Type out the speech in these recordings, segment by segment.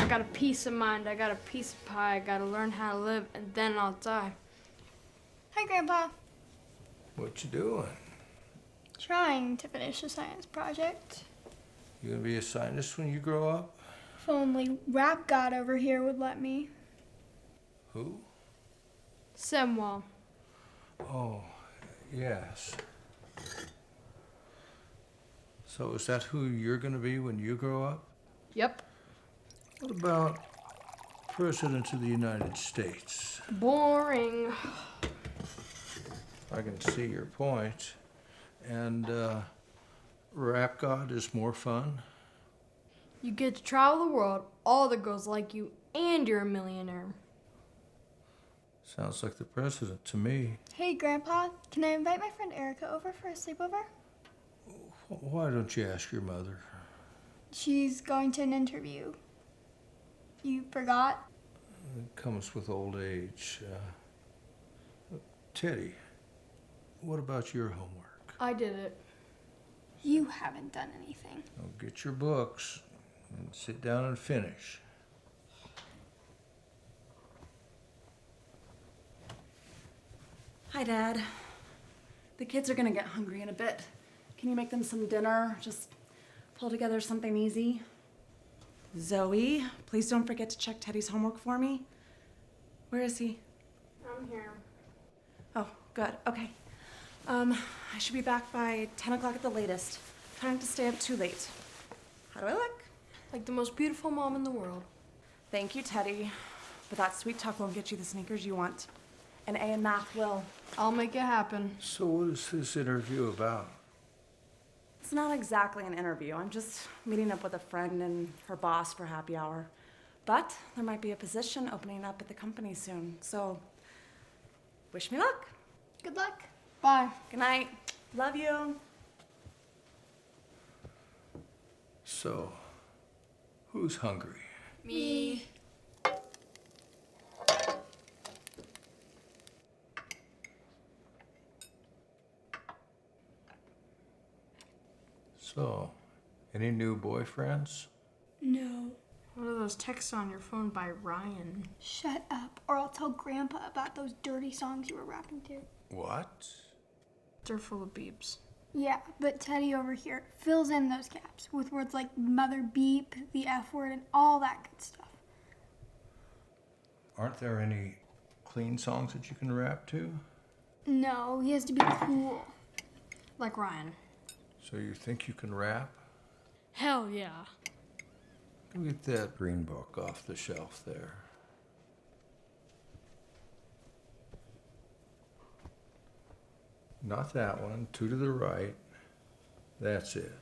I got a peace of mind, I got a piece of pie, I gotta learn how to live, and then I'll die. Hi, Grandpa. What you doing? Trying to finish a science project. You gonna be a scientist when you grow up? If only Rap God over here would let me. Who? Semwell. Oh, yes. So is that who you're gonna be when you grow up? Yep. What about President of the United States? Boring. I can see your point. And Rap God is more fun? You get to travel the world, all the girls like you, and you're a millionaire. Sounds like the president to me. Hey, Grandpa, can I invite my friend Erica over for a sleepover? Why don't you ask your mother? She's going to an interview. You forgot? It comes with old age. Teddy, what about your homework? I did it. You haven't done anything. Well, get your books and sit down and finish. Hi, Dad. The kids are gonna get hungry in a bit. Can you make them some dinner? Just pull together something easy. Zoe, please don't forget to check Teddy's homework for me. Where is he? I'm here. Oh, good, okay. I should be back by 10 o'clock at the latest. Trying to stay up too late. How do I look? Like the most beautiful mom in the world. Thank you, Teddy. But that sweet talk won't get you the sneakers you want. An A in math will. I'll make it happen. So what is this interview about? It's not exactly an interview. I'm just meeting up with a friend and her boss for happy hour. But there might be a position opening up at the company soon. So, wish me luck. Good luck. Bye. Good night. Love you. So, who's hungry? Me. So, any new boyfriends? No. What are those texts on your phone by Ryan? Shut up, or I'll tell Grandpa about those dirty songs you were rapping to. What? They're full of beeps. Yeah, but Teddy over here fills in those gaps with words like mother beep, the F word, and all that good stuff. Aren't there any clean songs that you can rap to? No, he has to be cool. Like Ryan. So you think you can rap? Hell yeah. Go get that green book off the shelf there. Not that one, two to the right. That's it.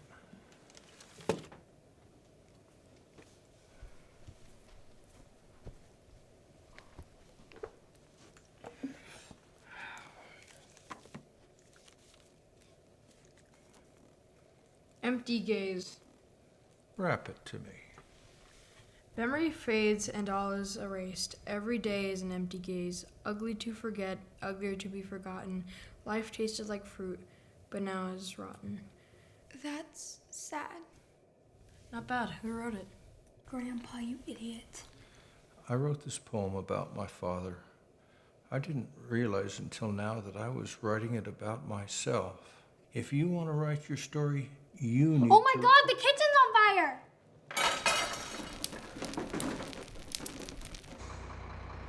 Empty gaze. Rap it to me. Memory fades and all is erased. Every day is an empty gaze. Ugly to forget, uglier to be forgotten. Life tasted like fruit, but now is rotten. That's sad. Not bad. Who wrote it? Grandpa, you idiot. I wrote this poem about my father. I didn't realize until now that I was writing it about myself. If you want to write your story, you need Oh my to... God, the kitchen's on fire!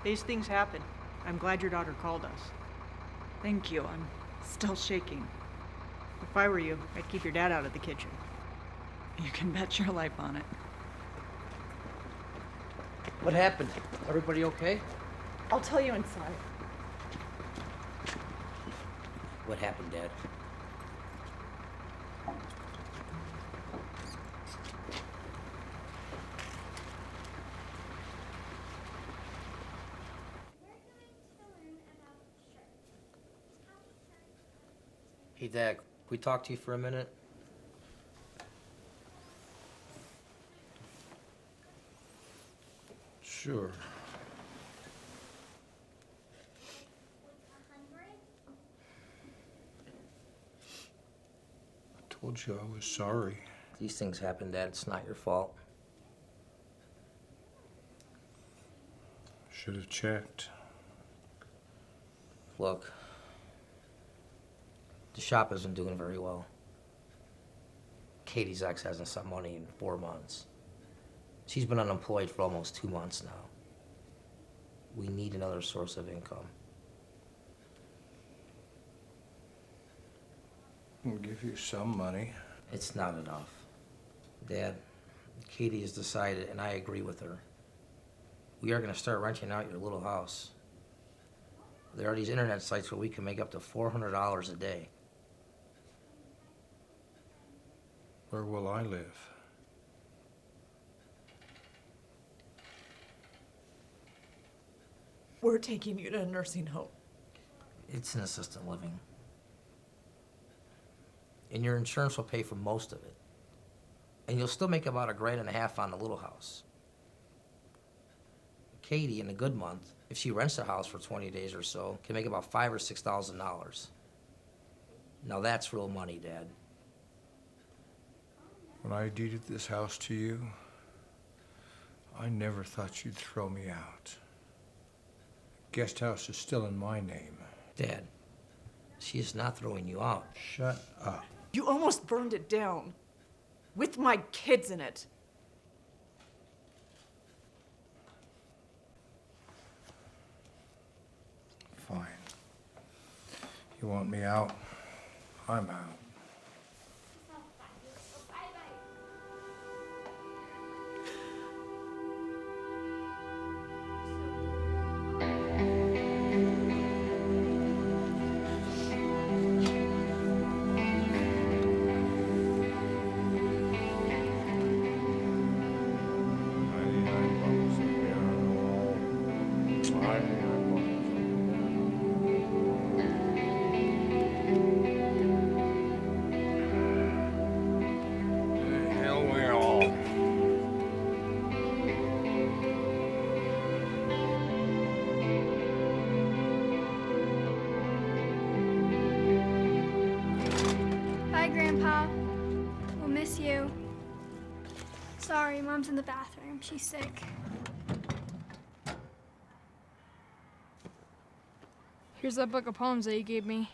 These things happen. I'm glad your daughter called us. Thank you. I'm still shaking. If I were you, I'd keep your dad out of the kitchen. You can bet your life on it. What happened? Everybody okay? I'll tell you inside. What happened, Dad? Hey, Dad, can we talk to you for a minute? Sure. I told you I was sorry. These things happen, Dad. It's not your fault. Should have checked. Look, the shop isn't doing very well. Katie's ex hasn't sent money in 4 months. She's been unemployed for almost 2 months now. We need another source of income. I'll give you some money. It's not enough. Dad, Katie has decided, and I agree with her. We are going to start renting out your little house. There are these internet sites where we can make up to $400 a day. Where will I live? We're taking you to a nursing home. It's an assisted living. And your insurance will pay for most of it. And you'll still make about $1,500 on the little house. Katie, in a good month, if she rents a house for 20 days or so, can make about $5,000 or $6,000. Now that's real money, Dad. When I deeded this house to you, I never thought you'd throw me out. Guest house is still in my name. Dad, she is not throwing you out. Shut up. You almost burned it down. With my kids in it. Fine. You want me out? I'm out. Bye, Grandpa. We'll miss you. Sorry, Mom's in the bathroom. She's sick. Here's that book of poems that you gave me.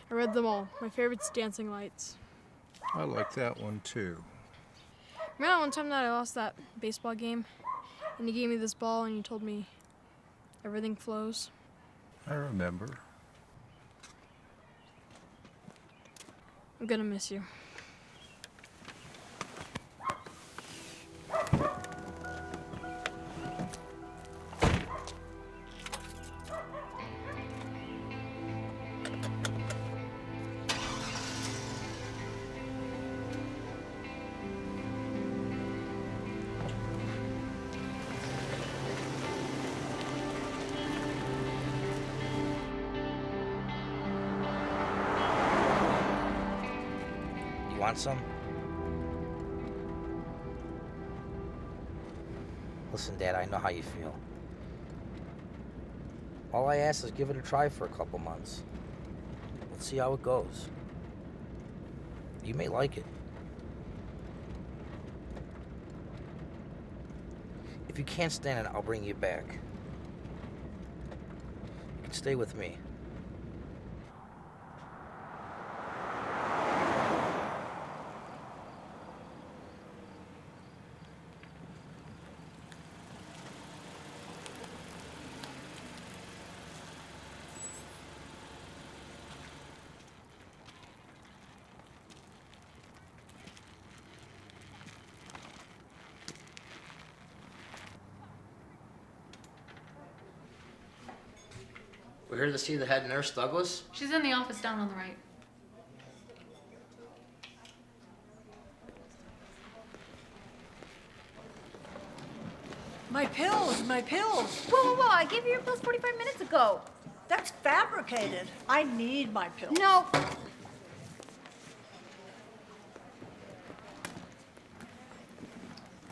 I read them all. My favorite's Dancing Lights. I like that one too. Remember that one time that I lost that baseball game? And you gave me this ball and you told me everything flows? I remember. I'm gonna miss you. Want some? Listen, Dad, I know how you feel. All I ask is give it a try for a couple months. Let's see how it goes. You may like it. If you can't stand it, I'll bring you back. You can stay with me. We're here to see the head nurse, Douglas. She's in the office down on the right. My pills, my pills. Whoa, I gave you your pills 45 minutes ago. That's fabricated. I need my pills. No.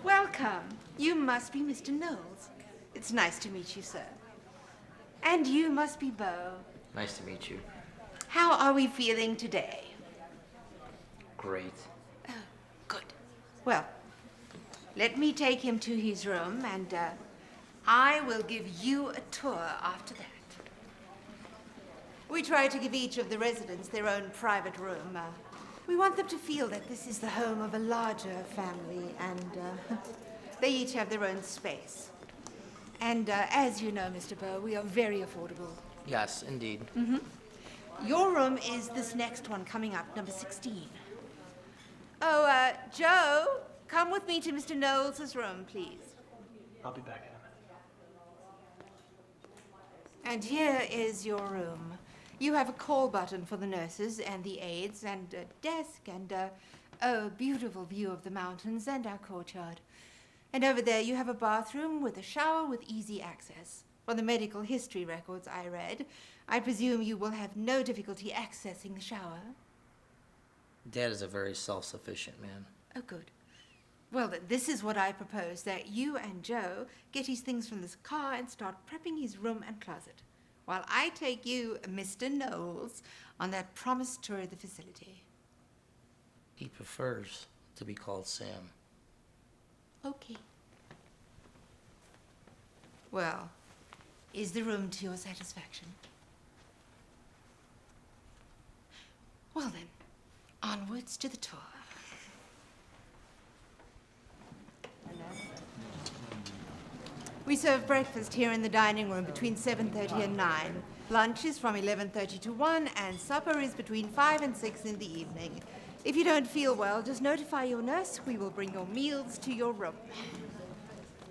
Welcome. You must be Mr. Knowles. It's nice to meet you, sir. And you must be Beau. Nice to meet you. How are we feeling today? Great. Oh, good. Well, let me take him to his room and I will give you a tour after that. We try to give each of the residents their own private room. We want them to feel that this is the home of a larger family, and they each have their own space. And as you know, Mr. Bow, we are very affordable. Yes, indeed. Your room is this next one coming up, number 16. Oh, Joe, come with me to Mr. Knowles' room, please. I'll be back in a minute. And here is your room. You have a call button for the nurses and the aides, and a desk, and a beautiful view of the mountains and our courtyard. And over there you have a bathroom with a shower with easy access. From the medical history records I read, I presume you will have no difficulty accessing the shower. Dad is a very self-sufficient man. Oh, good. Well, this is what I propose, that you and Joe get his things from this car and start prepping his room and closet, while I take you, Mr. Knowles, on that promised tour of the facility. He prefers to be called Sam. Okay. Well, is the room to your satisfaction? Well then, onwards to the tour. We serve breakfast here in the dining room between 7:30 and 9. Lunch is from 11:30 to 1, and supper is between 5 and 6 in the evening. If you don't feel well, just notify your nurse. We will bring your meals to your room.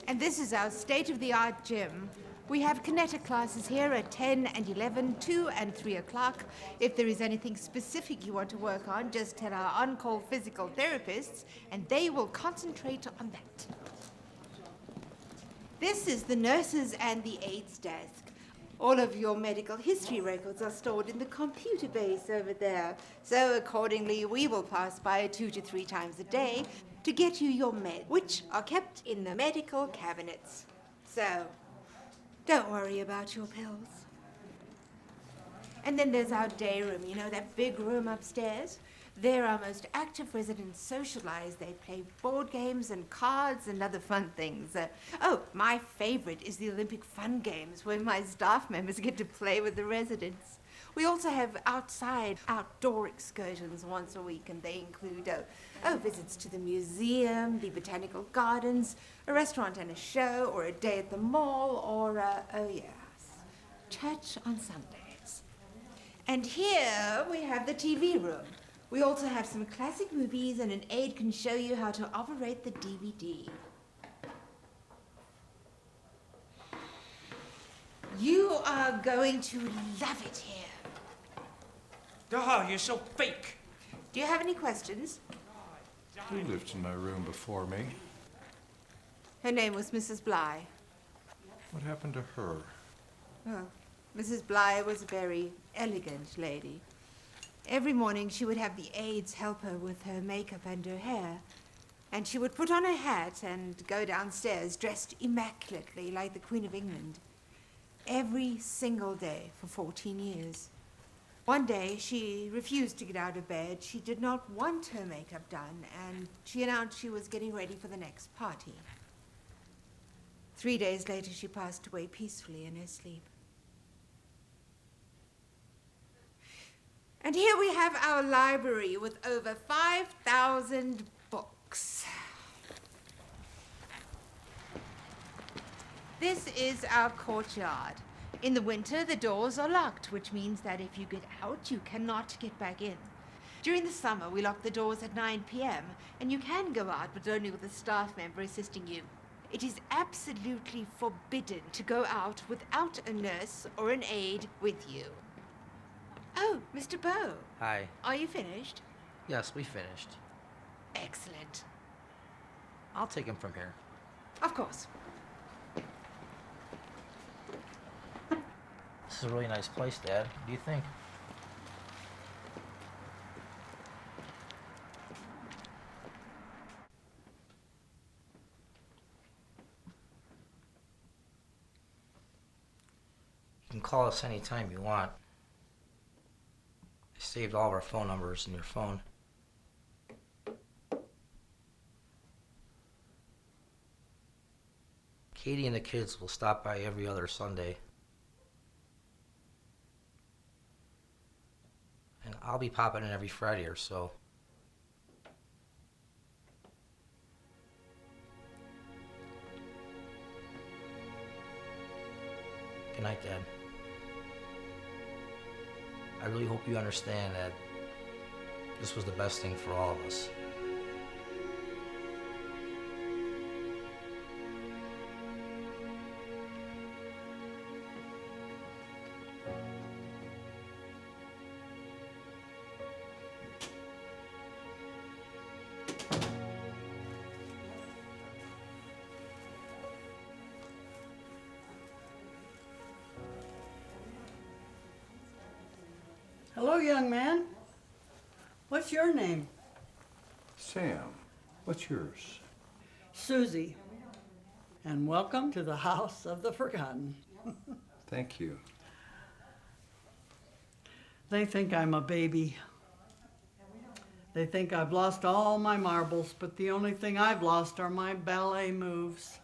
And this is our state-of-the-art gym. We have kinetic classes here at 10 and 11, 2 and 3 o'clock. If there is anything specific you want to work on, just tell our on-call physical therapists, and they will concentrate on that. This is the nurses and the aides desk. All of your medical history records are stored in the computer base over there. So accordingly, we will pass by 2 to 3 times a day to get you your meds, which are kept in the medical cabinets. So don't worry about your pills. And then there's our day room, you know, that big room upstairs. There our most active residents socialize. They play board games and cards and other fun things. My favorite is the Olympic Fun Games, where my staff members get to play with the residents. We also have outdoor excursions once a week, and they include visits to the museum, the botanical gardens, a restaurant and a show, or a day at the mall, or, church on Sundays. And here we have the TV room. We also have some classic movies, and an aide can show you how to operate the DVD. You are going to love it here. Oh, you're so fake. Do you have any questions? Who lived in my room before me? Her name was Mrs. Bly. What happened to her? Well, Mrs. Bly was a very elegant lady. Every morning she would have the aides help her with her makeup and her hair. And she would put on her hat and go downstairs dressed immaculately like the Queen of England. Every single day for 14 years. One day she refused to get out of bed. She did not want her makeup done, and she announced she was getting ready for the next party. 3 days later she passed away peacefully in her sleep. And here we have our library with over 5,000 books. This is our courtyard. In the winter, the doors are locked, which means that if you get out, you cannot get back in. During the summer, we lock the doors at 9 p.m., and you can go out, but only with a staff member assisting you. It is absolutely forbidden to go out without a nurse or an aide with you. Oh, Mr. Bow. Hi. Are you finished? Yes, we finished. Excellent. I'll take him from here. Of course. This is a really nice place, Dad. What do you think? You can call us anytime you want. I saved all of our phone numbers in your phone. Katie and the kids will stop by every other Sunday. And I'll be popping in every Friday or so. Good night, Dad. I really hope you understand that this was the best thing for all of us. Hello, young man. What's your name? Sam, what's yours? Susie. And welcome to the House of the Forgotten. Thank you. They think I'm a baby. They think I've lost all my marbles, but the only thing I've lost are my ballet moves.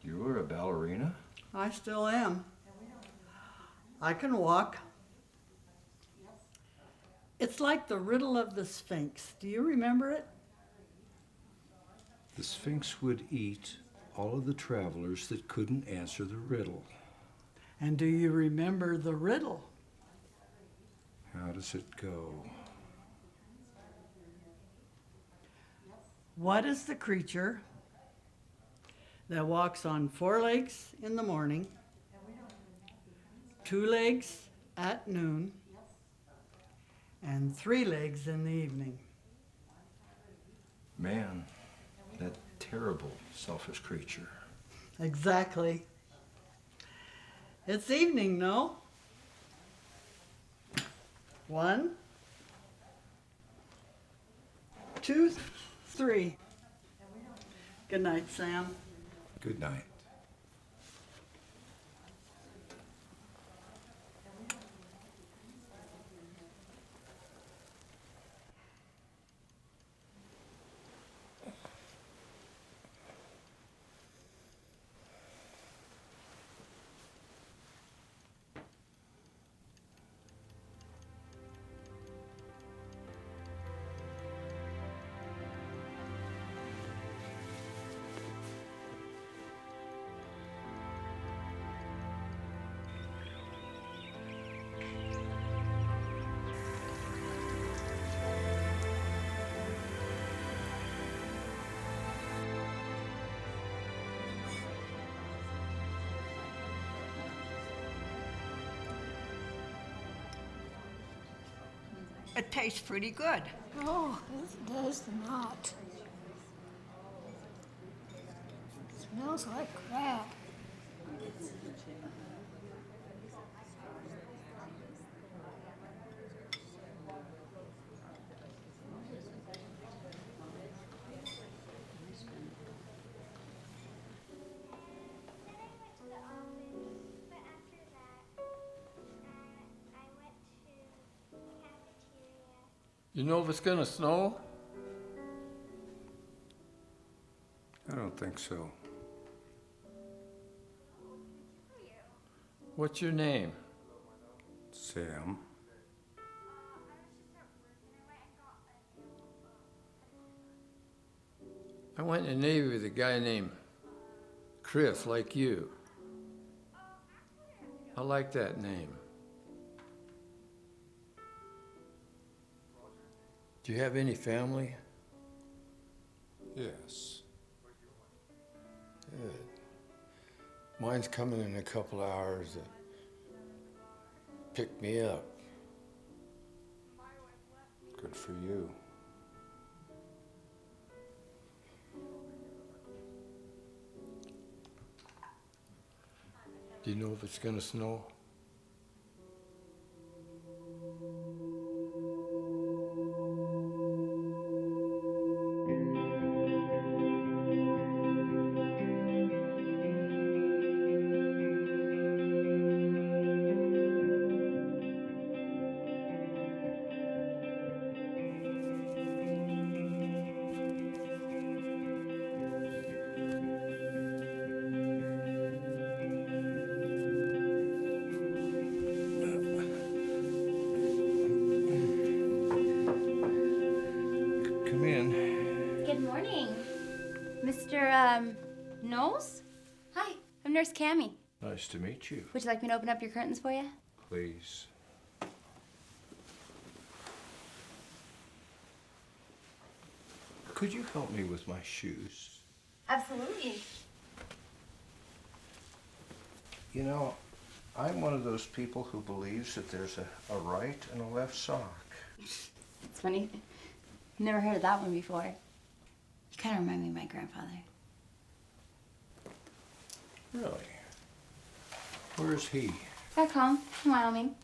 You were a ballerina? I still am. I can walk. It's like the riddle of the Sphinx. Do you remember it? The Sphinx would eat all of the travelers that couldn't answer the riddle. And do you remember the riddle? How does it go? What is the creature that walks on 4 legs in the morning, 2 legs at noon, and 3 legs in the evening? Man, that terrible, selfish creature. Exactly. It's evening, no? 1, 2, 3. Good night, Sam. Good night. It tastes pretty good. Oh, it does not. It smells like crap. You know if it's gonna snow? I don't think so. What's your name? Sam. I went in the Navy with a guy named Chris, like you. I like that name. Do you have any family? Yes. Good. Mine's coming in a couple hours to pick me up. Good for you. Do you know if it's gonna snow? in. Good morning. Mr. Knowles? Hi, I'm Nurse Cammy. Nice to meet you. Would you like me to open up your curtains for you? Please. Could you help me with my shoes? Absolutely. You know, I'm one of those people who believes that there's a right and a left sock. It's funny. Never heard of that one before. You kind of remind me of my grandfather. Really? Where is he? Back home in Wyoming.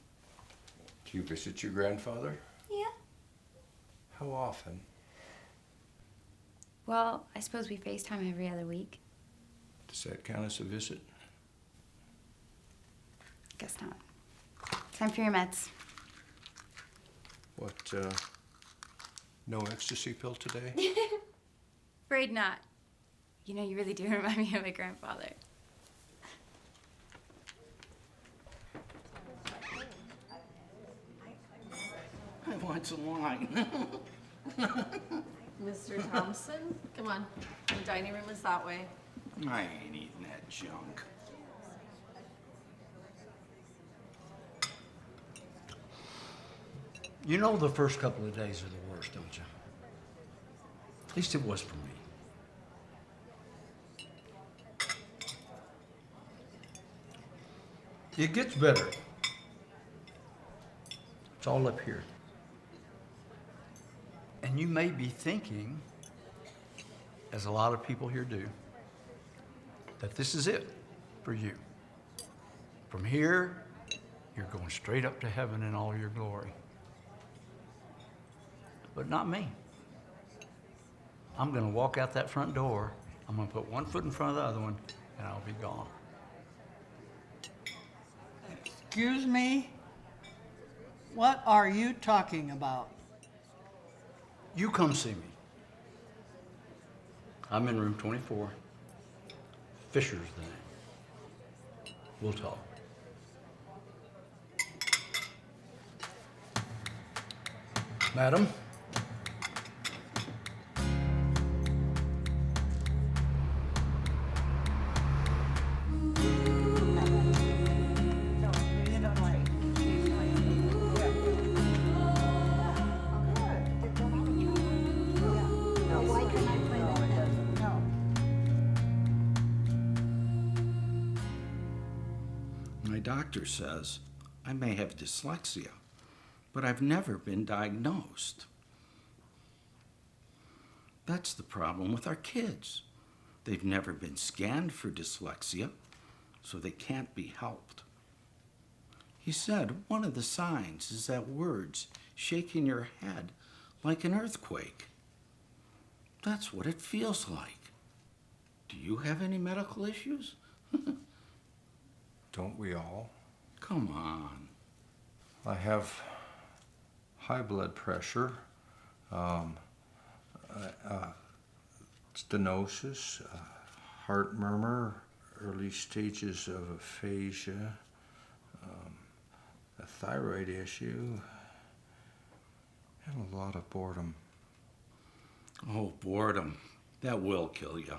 Do you visit your grandfather? Yeah. How often? Well, I suppose we FaceTime every other week. Does that count as a visit? Guess not. Time for your meds. What, no ecstasy pill today? Afraid not. You know, you really do remind me of my grandfather. I want some wine. Mr. Thompson, come on. The dining room is that way. I ain't eating that junk. You know the first couple of days are the worst, don't you? At least it was for me. It gets better. It's all up here. And you may be thinking, as a lot of people here do, that this is it for you. From here, you're going straight up to heaven in all your glory. But not me. I'm gonna walk out that front door, I'm gonna put one foot in front of the other one, and I'll be gone. Excuse me? What are you talking about? You come see me. I'm in room 24. Fisher's the name. We'll talk. Madam? My doctor says I may have dyslexia, but I've never been diagnosed. That's the problem with our kids. They've never been scanned for dyslexia, so they can't be helped. He said one of the signs is that words shake in your head like an earthquake. That's what it feels like. Do you have any medical issues? Don't we all? Come on. I have high blood pressure, stenosis, heart murmur, early stages of aphasia, a thyroid issue, and a lot of boredom. Oh, boredom. That will kill you.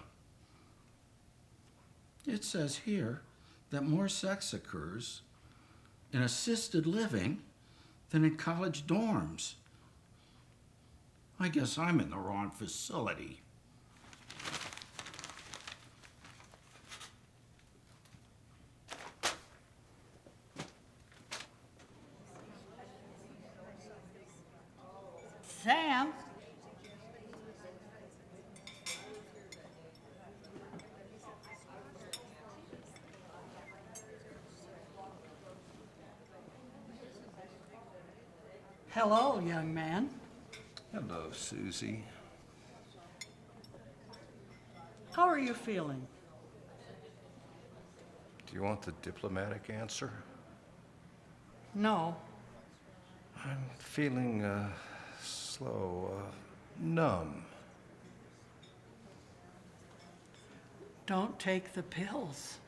It says here that more sex occurs in assisted living than in college dorms. I guess I'm in the wrong facility. Sam? Hello, young man. Hello, Susie. How are you feeling? Do you want the diplomatic answer? No. I'm feeling slow, numb. Don't take the pills.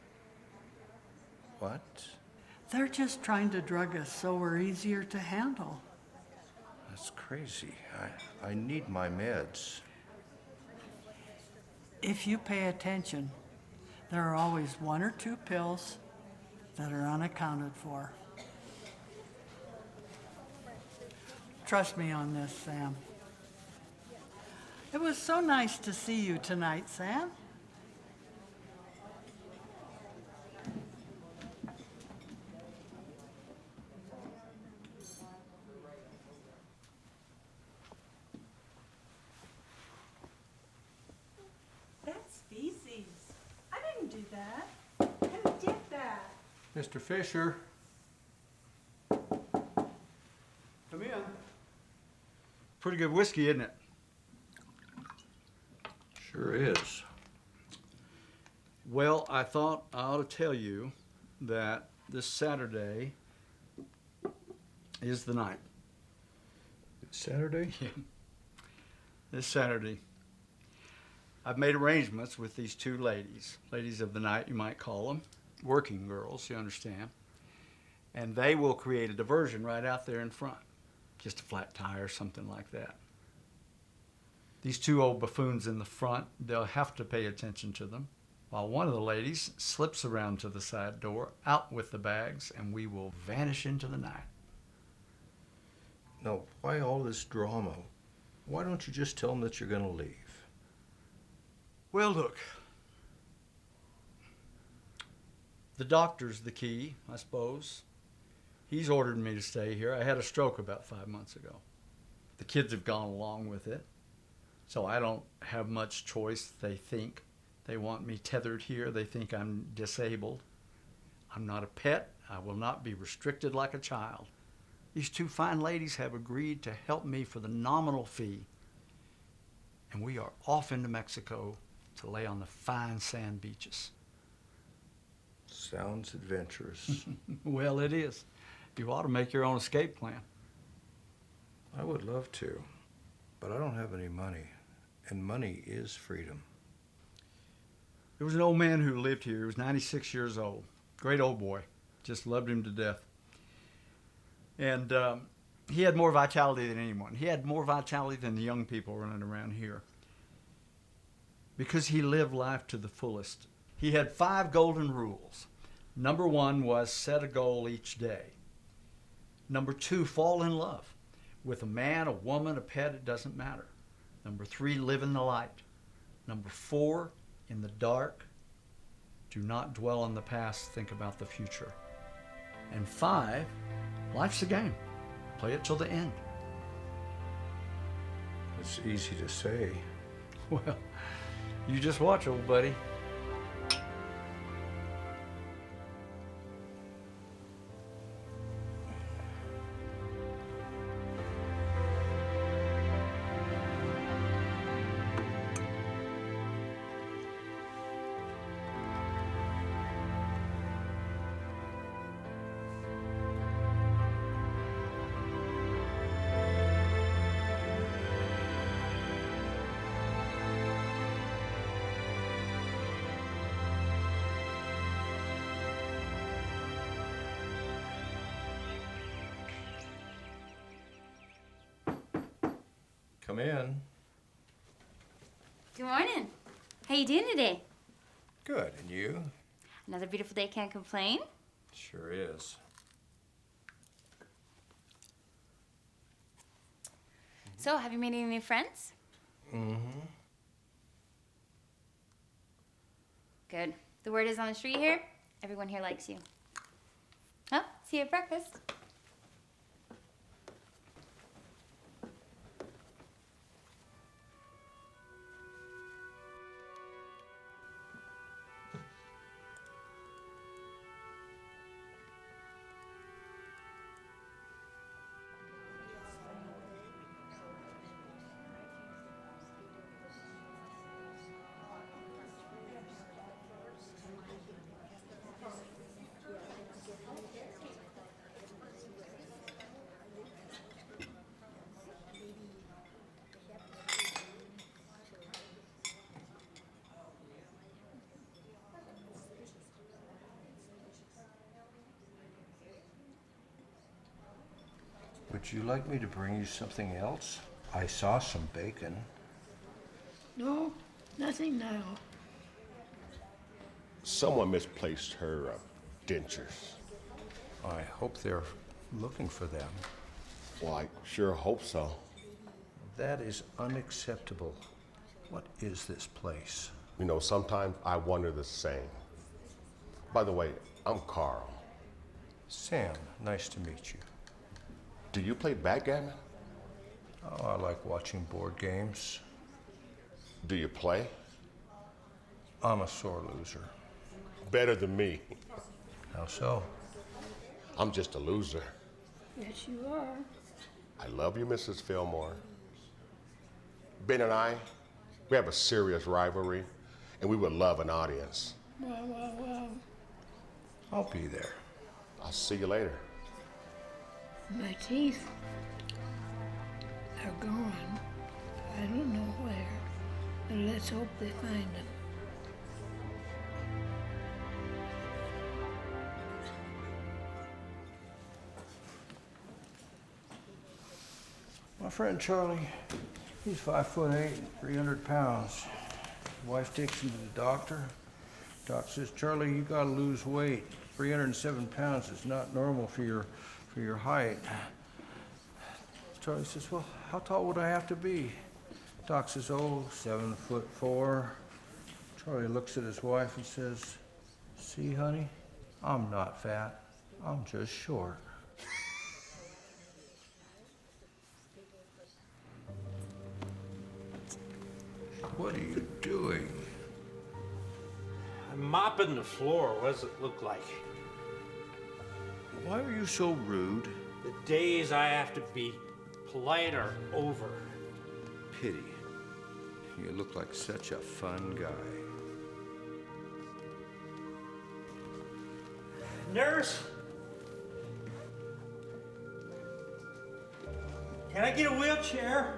What? They're just trying to drug us so we're easier to handle. That's crazy. I need my meds. If you pay attention, there are always 1 or 2 pills that are unaccounted for. Trust me on this, Sam. It was so nice to see you tonight, Sam. That's feces. I didn't do that. Who did that? Mr. Fisher. Come in. Pretty good whiskey, isn't it? Sure is. Well, I thought I ought to tell you that this Saturday is the night. Saturday? Yeah. This Saturday. I've made arrangements with these 2 ladies. Ladies of the night, you might call them. Working girls, you understand. And they will create a diversion right out there in front. Just a flat tire or something like that. These 2 old buffoons in the front, they'll have to pay attention to them, while one of the ladies slips around to the side door, out with the bags, and we will vanish into the night. No, why all this drama? Why don't you just tell them that you're going to leave? Well, look. The doctor's the key, I suppose. He's ordered me to stay here. I had a stroke about 5 months ago. The kids have gone along with it. So I don't have much choice, they think. They want me tethered here. They think I'm disabled. I'm not a pet. I will not be restricted like a child. These 2 fine ladies have agreed to help me for the nominal fee. And we are off into Mexico to lay on the fine sand beaches. Sounds adventurous. Well, it is. You ought to make your own escape plan. I would love to, but I don't have any money. And money is freedom. There was an old man who lived here. He was 96 years old. Great old boy. Just loved him to death. And he had more vitality than anyone. He had more vitality than the young people running around here. Because he lived life to the fullest. He had 5 golden rules. Number 1 was set a goal each day. Number 2, fall in love. With a man, a woman, a pet, it doesn't matter. Number 3, live in the light. Number 4, in the dark, do not dwell on the past, think about the future. And 5, life's a game. Play it till the end. It's easy to say. Well, you just watch, old buddy. Come in. Good morning. How you doing today? Good, and you? Another beautiful day, can't complain. Sure is. So, have you made any new friends? Mm-hmm. Good. The word is on the street here. Everyone here likes you. Oh, see you at breakfast. Would you like me to bring you something else? I saw some bacon. No, nothing now. Someone misplaced her dentures. I hope they're looking for them. Well, I sure hope so. That is unacceptable. What is this place? You know, sometimes I wonder the same. By the way, I'm Carl. Sam, nice to meet you. Do you play backgammon? Oh, I like watching board games. Do you play? I'm a sore loser. Better than me. How so? I'm just a loser. Yes, you are. I love you, Mrs. Fillmore. Ben and I, we have a serious rivalry, and we would love an audience. Wow. I'll be there. I'll see you later. My teeth are gone. I don't know where, but let's hope they find them. My friend Charlie, he's 5'8", 300 pounds. His wife takes him to the doctor. Doc says, Charlie, you gotta lose weight. 307 pounds is not normal for your height. Charlie says, well, how tall would I have to be? Doc says, 7'4". Charlie looks at his wife and says, see, honey, I'm not fat. I'm just short. What are you doing? I'm mopping the floor. What does it look like? Why are you so rude? The days I have to be polite are over. Pity. You look like such a fun guy. Nurse? Can I get a wheelchair?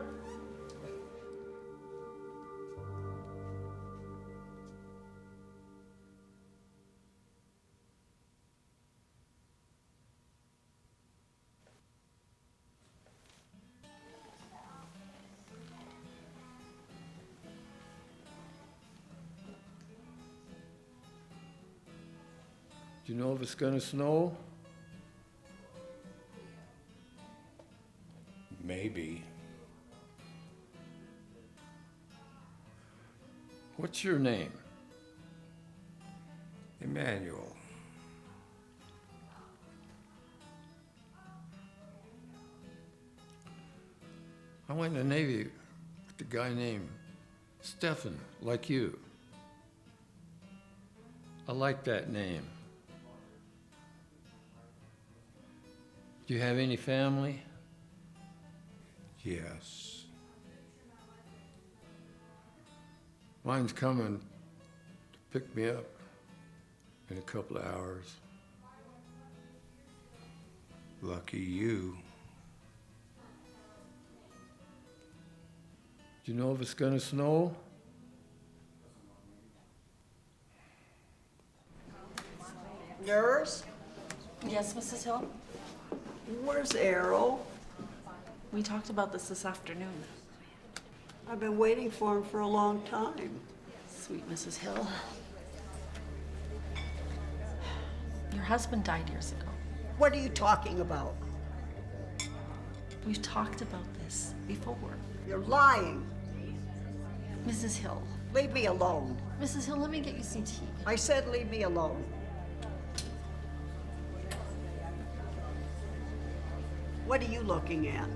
Do you know if it's gonna snow? Maybe. What's your name? Emmanuel. I went in the Navy with a guy named Stephen, like you. I like that name. Do you have any family? Yes. Mine's coming to pick me up in a couple of hours. Lucky you. Do you know if it's gonna snow? Nurse? Yes, Mrs. Hill? Where's Errol? We talked about this afternoon. I've been waiting for him for a long time. Sweet Mrs. Hill. Your husband died years ago. What are you talking about? We've talked about this before. You're lying. Mrs. Hill. Leave me alone. Mrs. Hill, let me get you some tea. I said leave me alone. What are you looking at?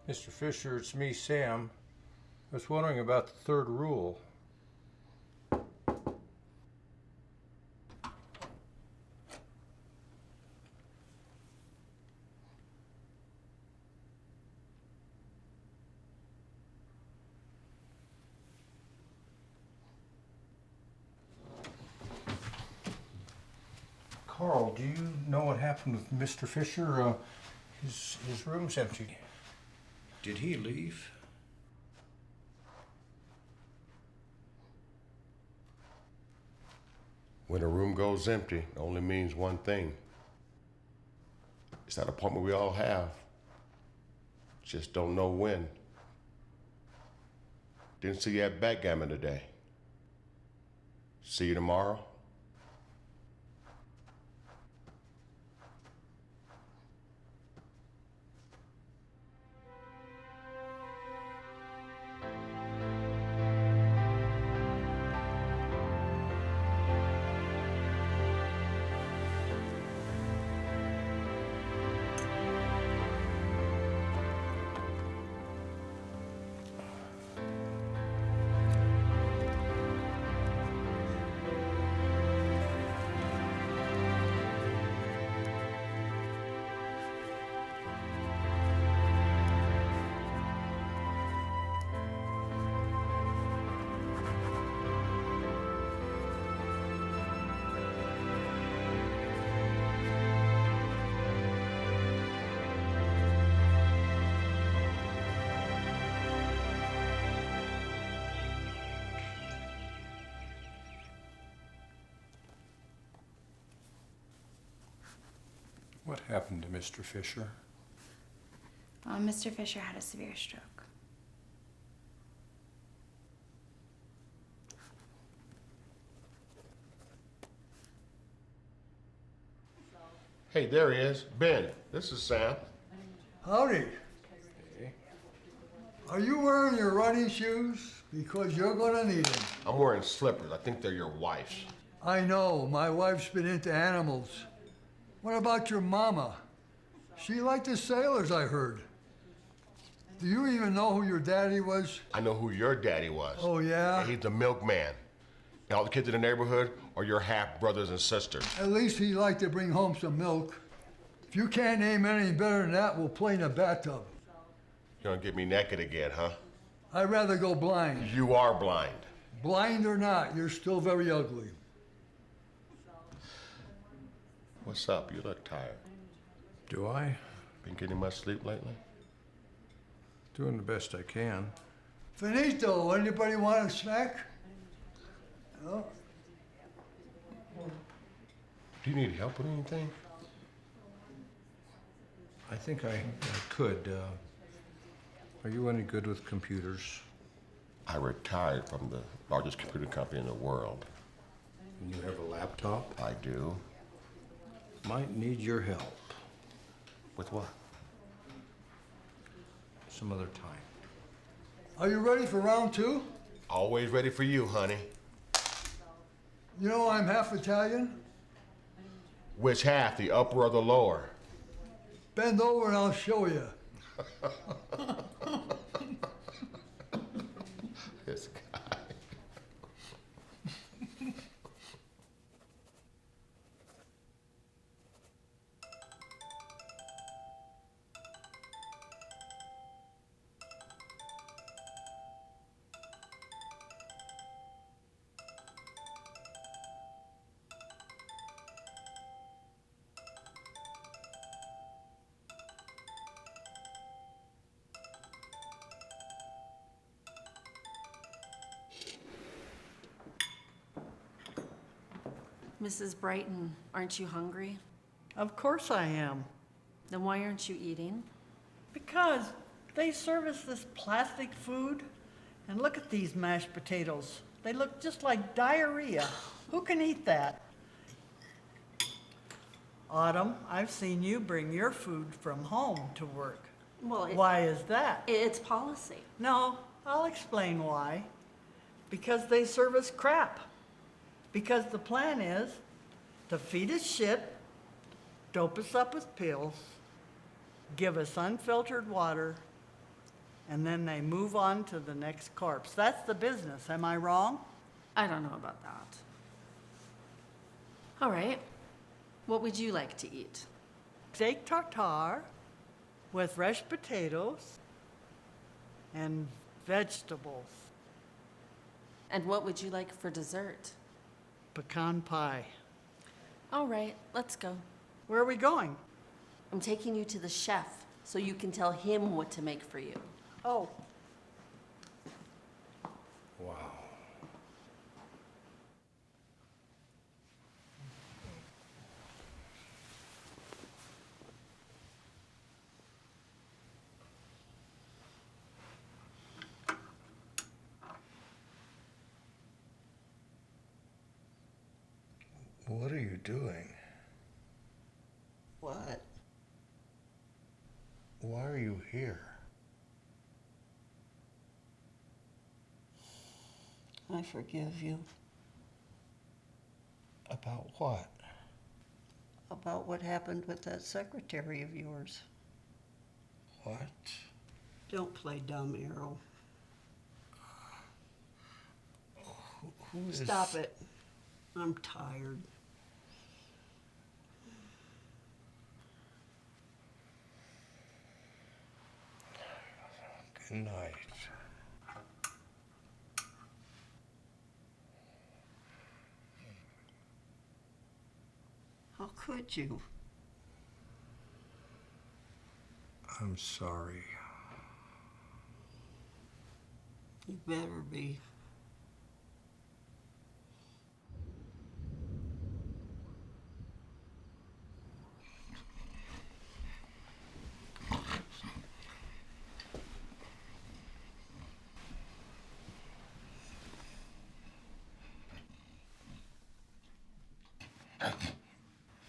Mr. Fisher, it's me, Sam. I was wondering about the third rule. Carl, do you know what happened with Mr. Fisher? His room's empty. Did he leave? When a room goes empty, it only means one thing. It's that appointment we all have. Just don't know when. Didn't see you at backgammon today. See you tomorrow. What happened to Mr. Fisher? Mr. Fisher had a severe stroke. Hey, there he is. Ben, this is Sam. Howdy. Are you wearing your running shoes? Because you're gonna need them. I'm wearing slippers. I think they're your wife's. I know, my wife's been into animals. What about your mama? She liked the sailors, I heard. Do you even know who your daddy was? I know who your daddy was. Oh, yeah? He's the milkman. And all the kids in the neighborhood are your half-brothers and sisters. At least he liked to bring home some milk. If you can't name anything better than that, we'll play in a bathtub. You're gonna get me naked again, huh? I'd rather go blind. You are blind. Blind or not, you're still very ugly. What's up? You look tired. Do I? Been getting much sleep lately? Doing the best I can. Finito, anybody want a snack? No? Do you need help with anything? I think I could. Are you any good with computers? I retired from the largest computer company in the world. And you have a laptop? I do. Might need your help. With what? Some other time. Are you ready for round two? Always ready for you, honey. You know I'm half Italian. Which half, the upper or the lower? Bend over and I'll show you. This guy. Mrs. Brighton, aren't you hungry? Of course I am. Then why aren't you eating? Because they serve us this plastic food. And look at these mashed potatoes. They look just like diarrhea. Who can eat that? Autumn, I've seen you bring your food from home to work. Well, Why is that? It's policy. No, I'll explain why. Because they serve us crap. Because the plan is to feed us shit, dope us up with pills, give us unfiltered water, and then they move on to the next corpse. That's the business. Am I wrong? I don't know about that. All right. What would you like to eat? Steak tartare with fresh potatoes and vegetables. And what would you like for dessert? Pecan pie. All right, let's go. Where are we going? I'm taking you to the chef so you can tell him what to make for you. Oh, Wow. What are you doing? what? Why are you here? I forgive you About what? about what happened with that secretary of yours. What? Don't play dumb, Errol. Who is... Stop it. I'm tired. Good night. How could you? I'm sorry. You better be.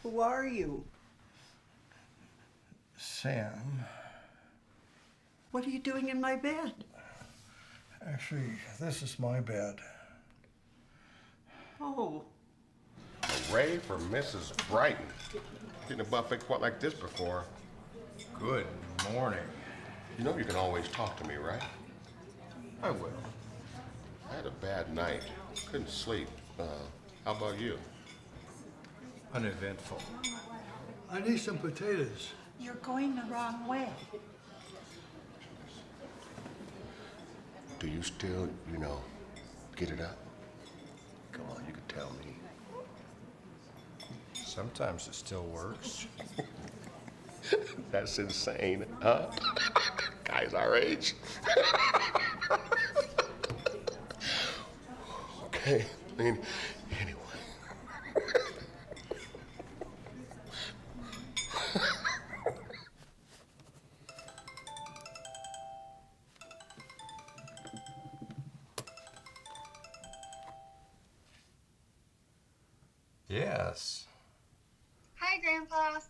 Who are you? Sam. What are you doing in my bed? Actually, this is my bed. Oh, Hooray for Mrs. Brighton. Seen a buffet quite like this before. Good morning. You know you can always talk to me, right? I will. I had a bad night. Couldn't sleep. How about you? Uneventful. I need some potatoes. you're going the wrong way. Do you still, get it up? Come on, you can tell me. Sometimes it still works. That's insane, huh? Guys our age. Okay, anyway. Yes. Hi, Grandpa.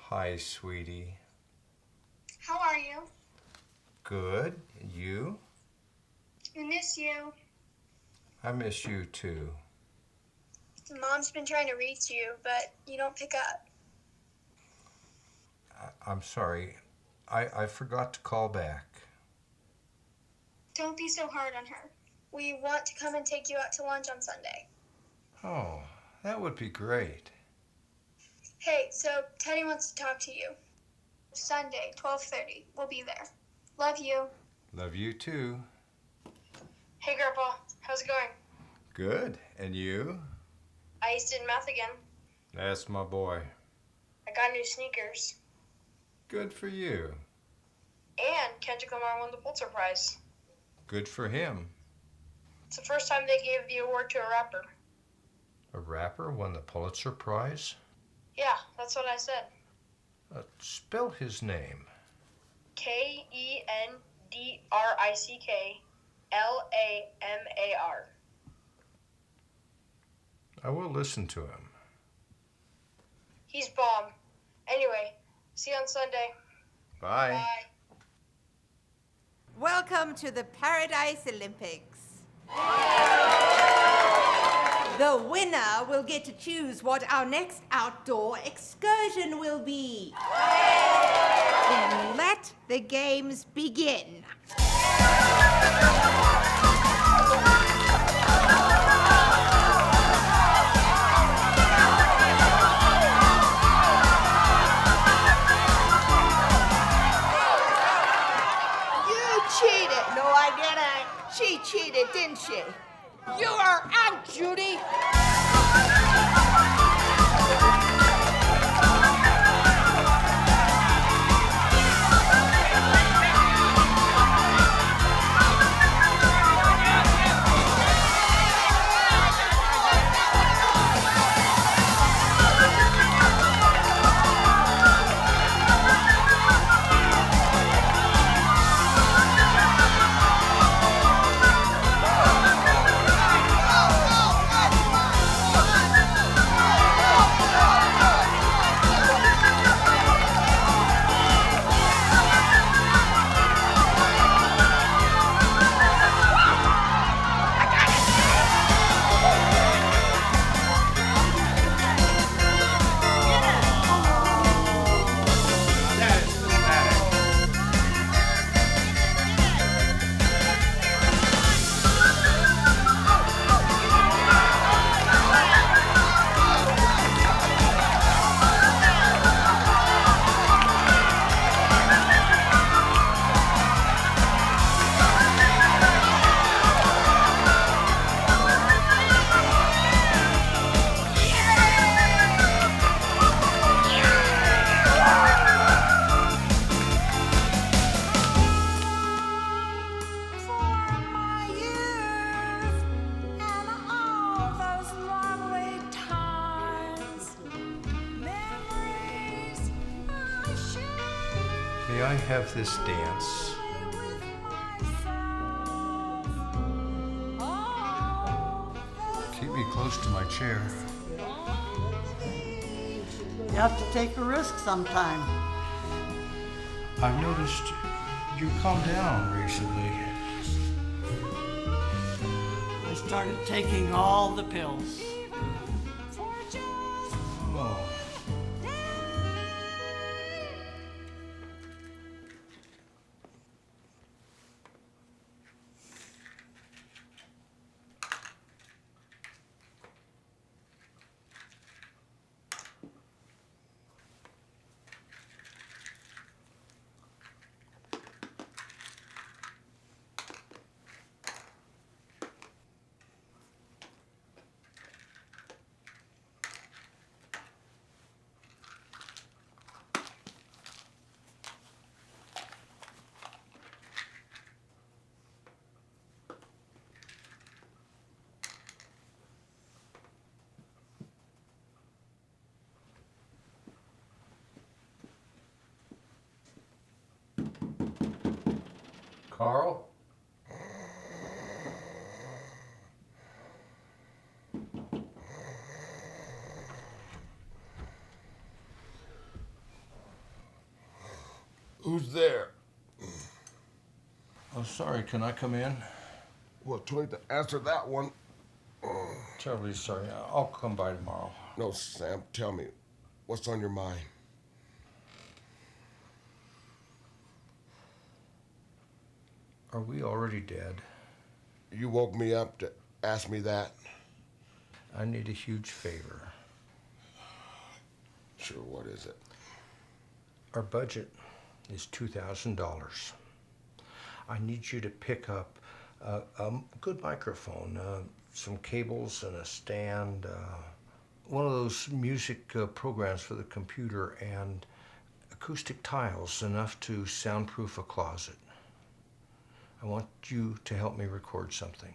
Hi, sweetie. How are you? Good. And you? I miss you. I miss you too. Mom's been trying to reach you, but you don't pick up. I'm sorry. I forgot to call back. Don't be so hard on her. We want to come and take you out to lunch on Sunday. Oh, that would be great. Hey, so Teddy wants to talk to you. Sunday, 12:30. We'll be there. Love you. Love you too. Hey, Grandpa. How's it going? Good. And you? I aced in math again. That's my boy. I got new sneakers. Good for you. And Kendrick Lamar won the Pulitzer Prize. Good for him. It's the first time they gave the award to a rapper. A rapper won the Pulitzer Prize? Yeah, that's what I said. Spell his name. KENDRICKLAMAR. I will listen to him. He's bomb. Anyway, see you on Sunday. Bye. Bye. Welcome to the Paradise Olympics. The winner will get to choose what our next outdoor excursion will be. Then let the games begin. Cheated. No, I didn't. She cheated, didn't she? You are out, Judy. May I have this dance? Keep me close to my chair. You have to take a risk sometime. I've noticed you calmed down recently. I started taking all the pills. Oh. Carl? Who's there? Oh, sorry, can I come in? Well, too late to answer that one. Terribly sorry. I'll come by tomorrow. No, Sam, tell me, what's on your mind? Are we already dead? You woke me up to ask me that? I need a huge favor. Sure, what is it? Our budget is $2,000. I need you to pick up a good microphone, some cables and a stand, one of those music programs for the computer, and acoustic tiles enough to soundproof a closet. I want you to help me record something.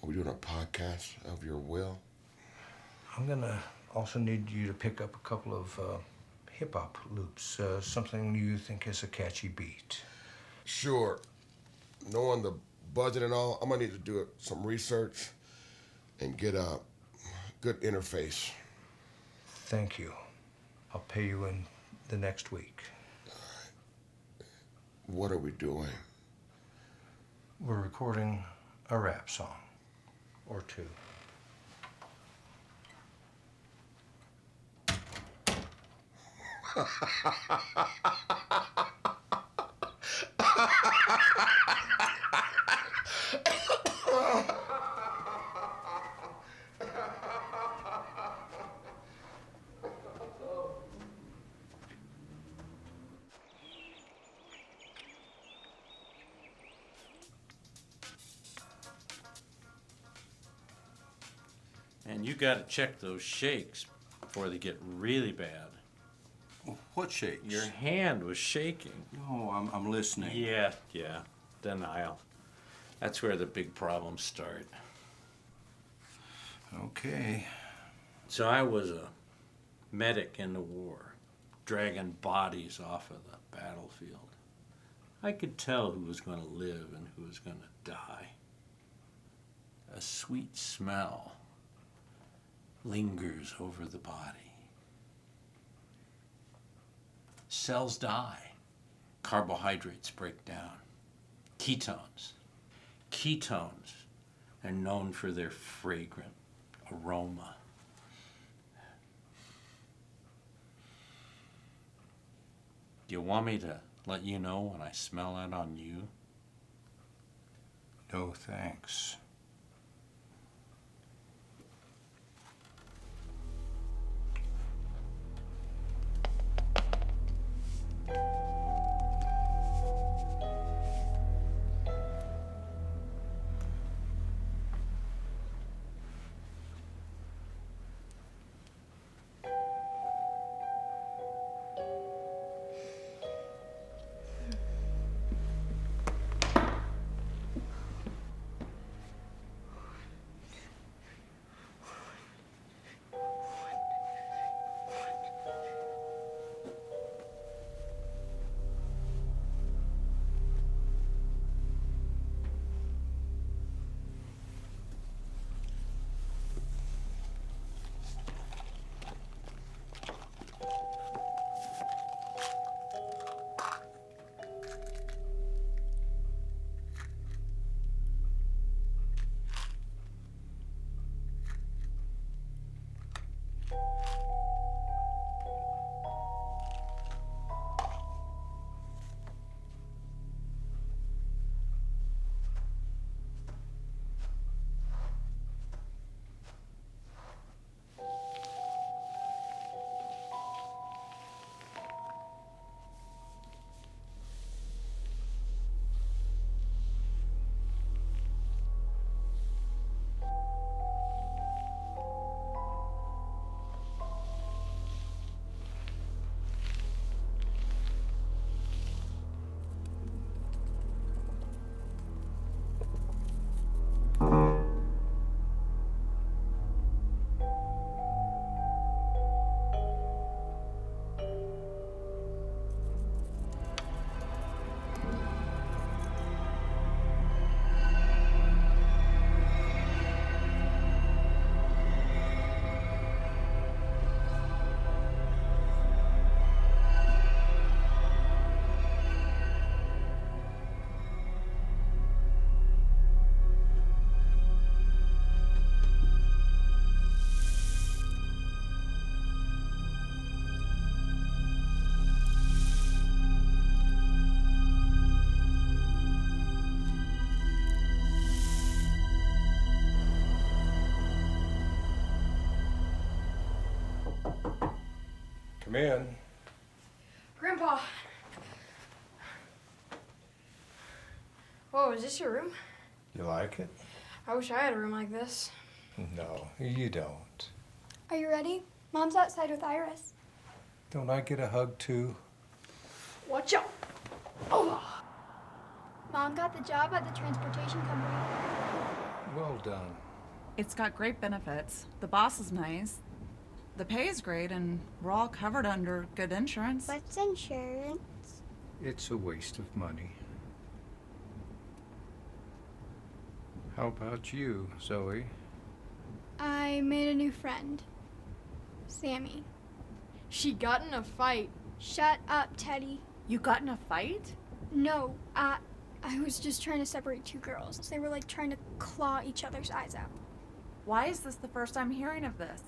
Are we doing a podcast of your will? I'm gonna also need you to pick up a couple of hip-hop loops, something you think is a catchy beat. Sure. Knowing the budget and all, I'm gonna need to do some research and get a good interface. Thank you. I'll pay you in the next week. What are we doing? We're recording a rap song or two. And you gotta check those shakes. before they get really bad. What shakes? Your hand was shaking. No, I'm listening. Yeah. Denial. That's where the big problems start. Okay. So I was a medic in the war, dragging bodies off of the battlefield. I could tell who was going to live and who was going to die. A sweet smell lingers over the body. Cells die. Carbohydrates break down. Ketones. Ketones are known for their fragrant aroma. Do you want me to let you know when I smell it on you? No, thanks. Come in. Grandpa! Whoa, is this your room? You like it? I wish I had a room like this. No, you don't. Are you ready? Mom's outside with Iris. Don't I get a hug too? Watch out! Oh! Mom got the job at the transportation company. Well done. It's got great benefits. The boss is nice. The pay is great, and we're all covered under good insurance. What's insurance? It's a waste of money. How about you, Zoe? I made a new friend. Sammy. She got in a fight. Shut up, Teddy. You got in a fight? No, I was just trying to separate two girls. They were like trying to claw each other's eyes out. Why is this the first I'm hearing of this?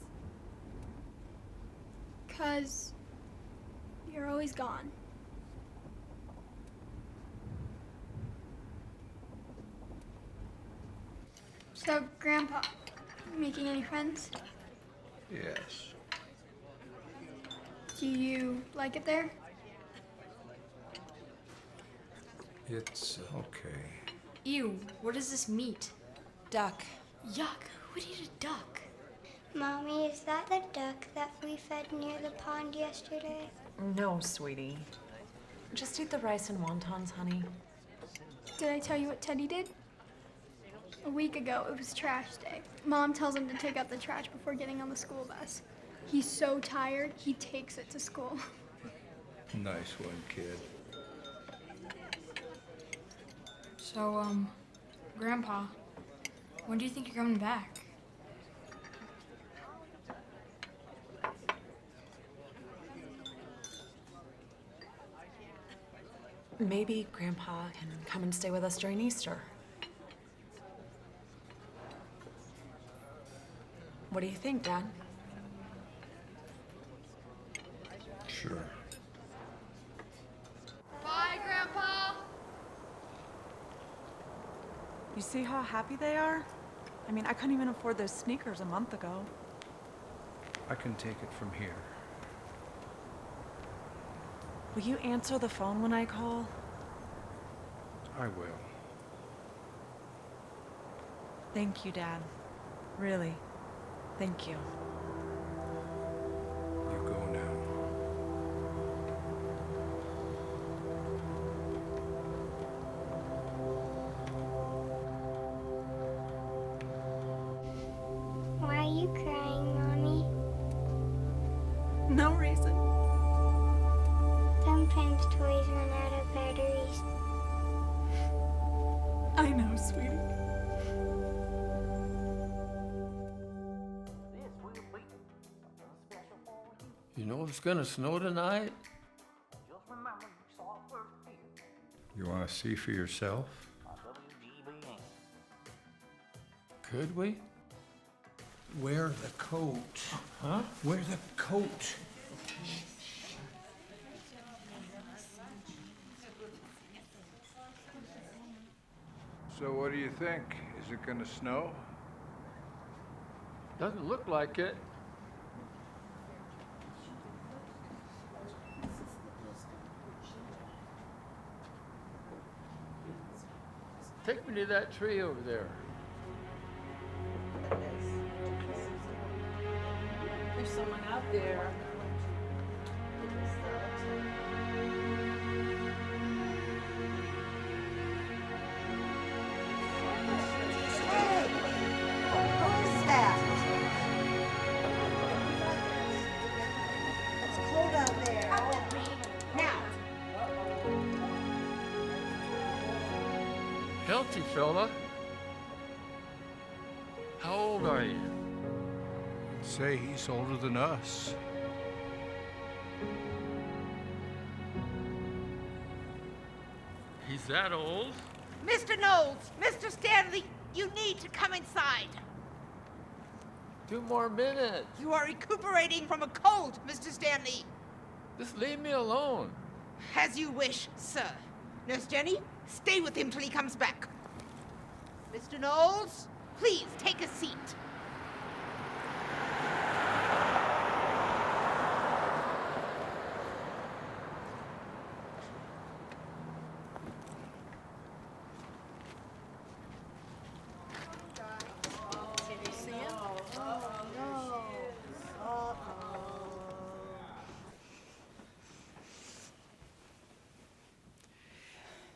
'Cause you're always gone. So, Grandpa, making any friends? Yes. Do you like it there? It's okay. Ew, what is this meat? Duck. Yuck, who would eat a duck? Mommy, is that the duck that we fed near the pond yesterday? No, sweetie. Just eat the rice and wontons, honey. Did I tell you what Teddy did? A week ago, it was trash day. Mom tells him to take out the trash before getting on the school bus. He's so tired, he takes it to school. Nice one, kid. So, Grandpa, when do you think you're coming back? Maybe Grandpa can come and stay with us during Easter. What do you think, Dad? Sure. Bye, Grandpa. You see how happy they are? I mean, I couldn't even afford those sneakers a month ago. I can take it from here. Will you answer the phone when I call? I will. Thank you, Dad. Really. Thank you. You go now. Why are you crying, Mommy? No reason. Sometimes toys run out of batteries. I know, sweetie. You know it's gonna snow tonight? You want to see for yourself? Could we? Wear the coat. Huh? Wear the coat. So what do you think? Is it gonna snow? Doesn't look like it. Take me to that tree over there. There's someone out there. Who's that? It's cold out there. Now. Healthy fella. How old are you? Say he's older than us. He's that old? Mr. Knowles, Mr. Stanley, you need to come inside. 2 more minutes. You are recuperating from a cold, Mr. Stanley. Just leave me alone. As you wish, sir. Nurse Jenny, stay with him till he comes back. Mr. Knowles, please take a seat.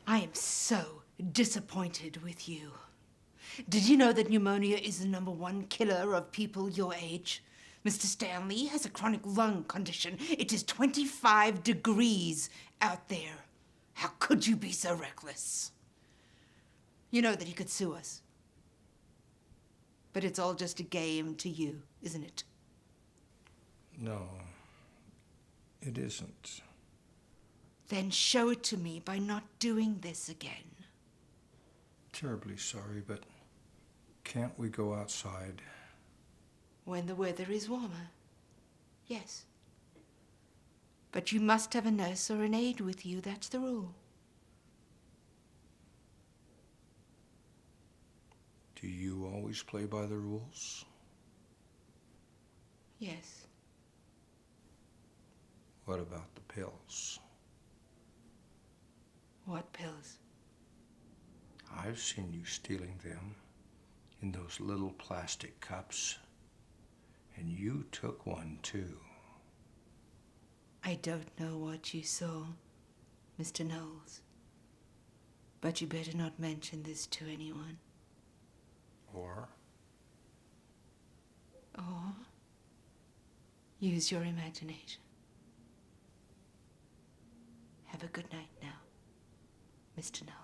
I am so disappointed with you. Did you know that pneumonia is the #1 killer of people your age? Mr. Stanley has a chronic lung condition. It is 25 degrees out there. How could you be so reckless? You know that he could sue us. But it's all just a game to you, isn't it? No, it isn't. Then show it to me by not doing this again. Terribly sorry, but can't we go outside? When the weather is warmer, yes. But you must have a nurse or an aide with you, that's the rule. Do you always play by the rules? Yes. What about the pills? What pills? I've seen you stealing them in those little plastic cups. And you took one too. I don't know what you saw, Mr. Knowles. But you better not mention this to anyone. Or? Or use your imagination. Have a good night now, Mr. Knowles.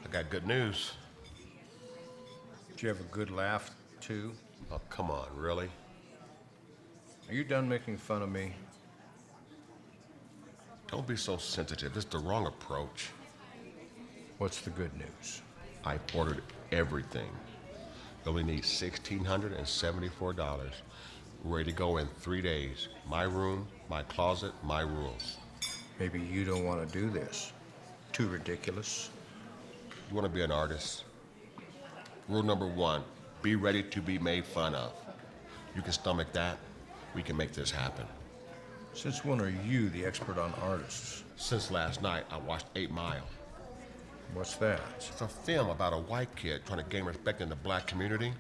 I got good news. Did you have a good laugh, too? Oh, come on, really? Are you done making fun of me? Don't be so sensitive. It's the wrong approach. What's the good news? I ordered everything. You only need $1,674. Ready to go in 3 days. My room, my closet, my rules. Maybe you don't want to do this. Too ridiculous. You want to be an artist? Rule number 1, be ready to be made fun of. You can stomach that, we can make this happen. Since when are you the expert on artists? Since last night, I watched 8 Mile. What's that? It's a film about a white kid trying to gain respect in the black community.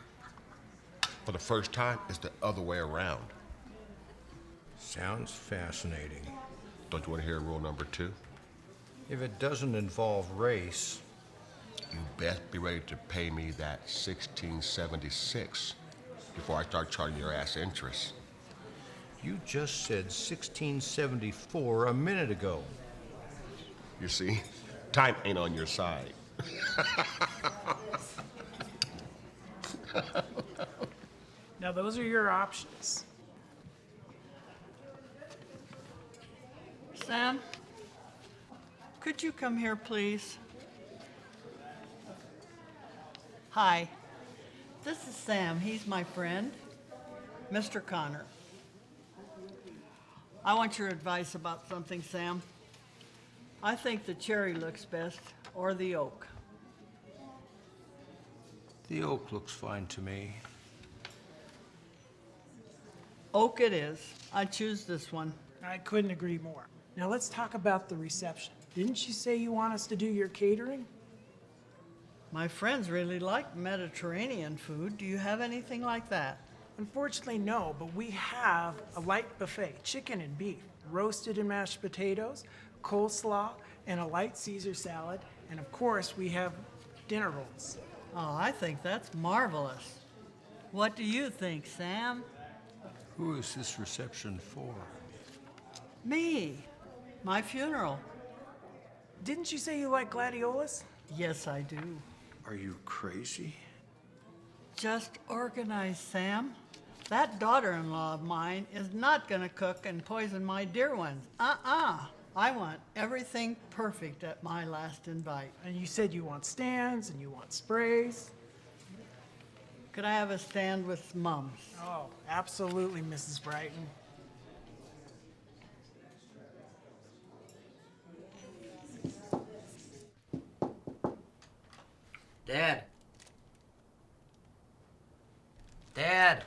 For the first time, it's the other way around. Sounds fascinating. Don't you want to hear rule number 2? If it doesn't involve race... You best be ready to pay me that $1,676 before I start charging your ass interest. You just said $1,674 a minute ago. You see, time ain't on your side. Now, those are your options. Sam, could you come here, please? Hi, this is Sam. He's my friend, Mr. Connor. I want your advice about something, Sam. I think the cherry looks best, or the oak. The oak looks fine to me. Oak it is. I choose this one. I couldn't agree more. Now let's talk about the reception. Didn't you say you want us to do your catering? My friends really like Mediterranean food. Do you have anything like that? Unfortunately, no, but we have a light buffet, chicken and beef, roasted and mashed potatoes, coleslaw, and a light Caesar salad, and of course, we have dinner rolls. Oh, I think that's marvelous. What do you think, Sam? Who is this reception for? Me. My funeral. Didn't you say you like gladiolas? Yes, I do. Are you crazy? Just organize, Sam. That daughter-in-law of mine is not gonna cook and poison my dear ones. I want everything perfect at my last invite. And you said you want stands and you want sprays. Could I have a stand with mums? Oh, absolutely, Mrs. Brighton. Dad. Dad.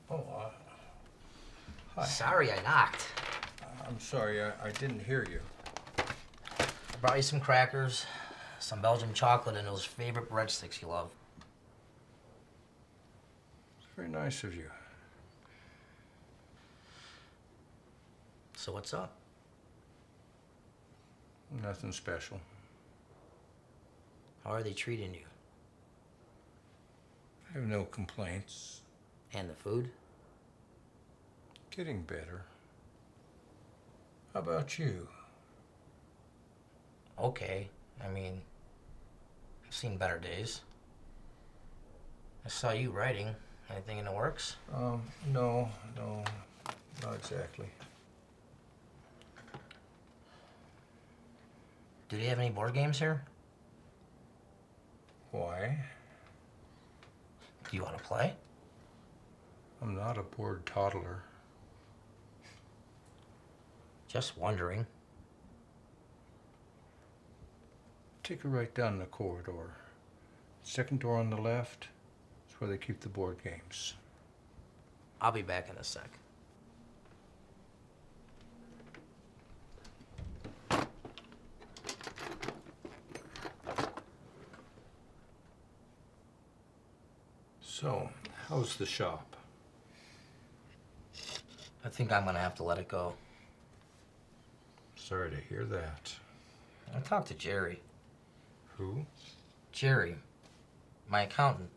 Oh, hi. Sorry I knocked. I'm sorry, I didn't hear you. I brought you some crackers, some Belgian chocolate, and those favorite breadsticks you love. It's very nice of you. So what's up? Nothing special. How are they treating you? I have no complaints. And the food? Getting better. How about you? Okay. I mean, I've seen better days. I saw you writing. Anything in the works? No, not exactly. Do they have any board games here? Why? Do you want to play? I'm not a bored toddler. Just wondering. Take a right down the corridor. Second door on the left is where they keep the board games. I'll be back in a sec. So, how's the shop? I think I'm gonna have to let it go. Sorry to hear that. I talked to Jerry. Who? Jerry, my accountant.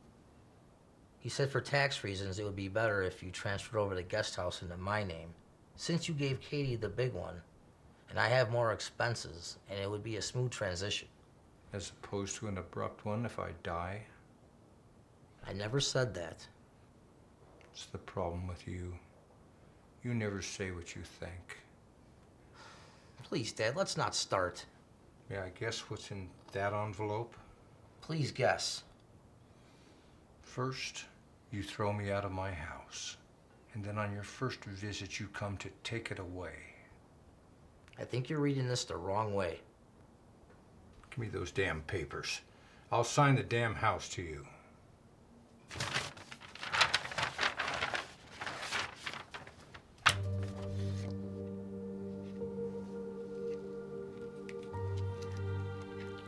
He said for tax reasons it would be better if you transferred over the guest house into my name, since you gave Katie the big one, and I have more expenses, and it would be a smooth transition. As opposed to an abrupt one if I die? I never said that. It's the problem with you. You never say what you think. Please, Dad, let's not start. May I guess what's in that envelope? Please guess. First, you throw me out of my house. And then on your first visit, you come to take it away. I think you're reading this the wrong way. Give me those damn papers. I'll sign the damn house to you.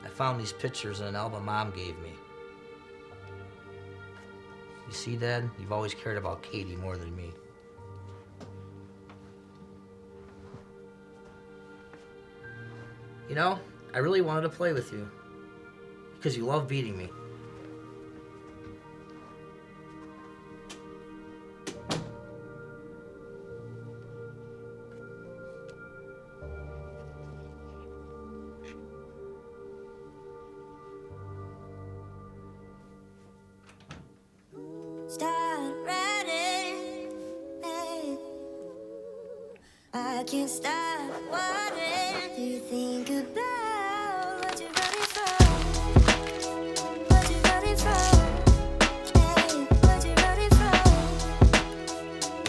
I found these pictures in an album Mom gave me. You see, Dad? You've always cared about Katie more than me. You know, I really wanted to play with you. Because you love beating me. Start writing, hey. I can't stop wondering. Do you think about what you're running from? What you're running from? Hey, what you're running from?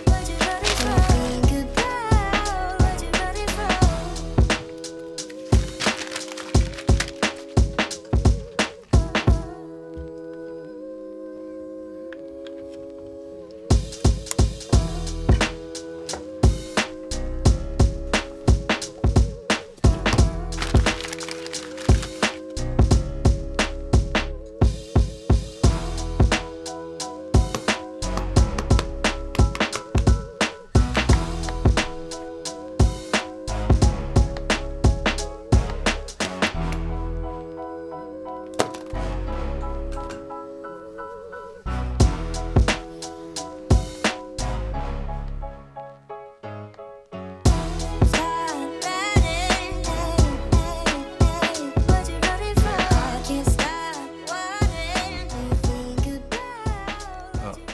What you're running from? Think about what you're running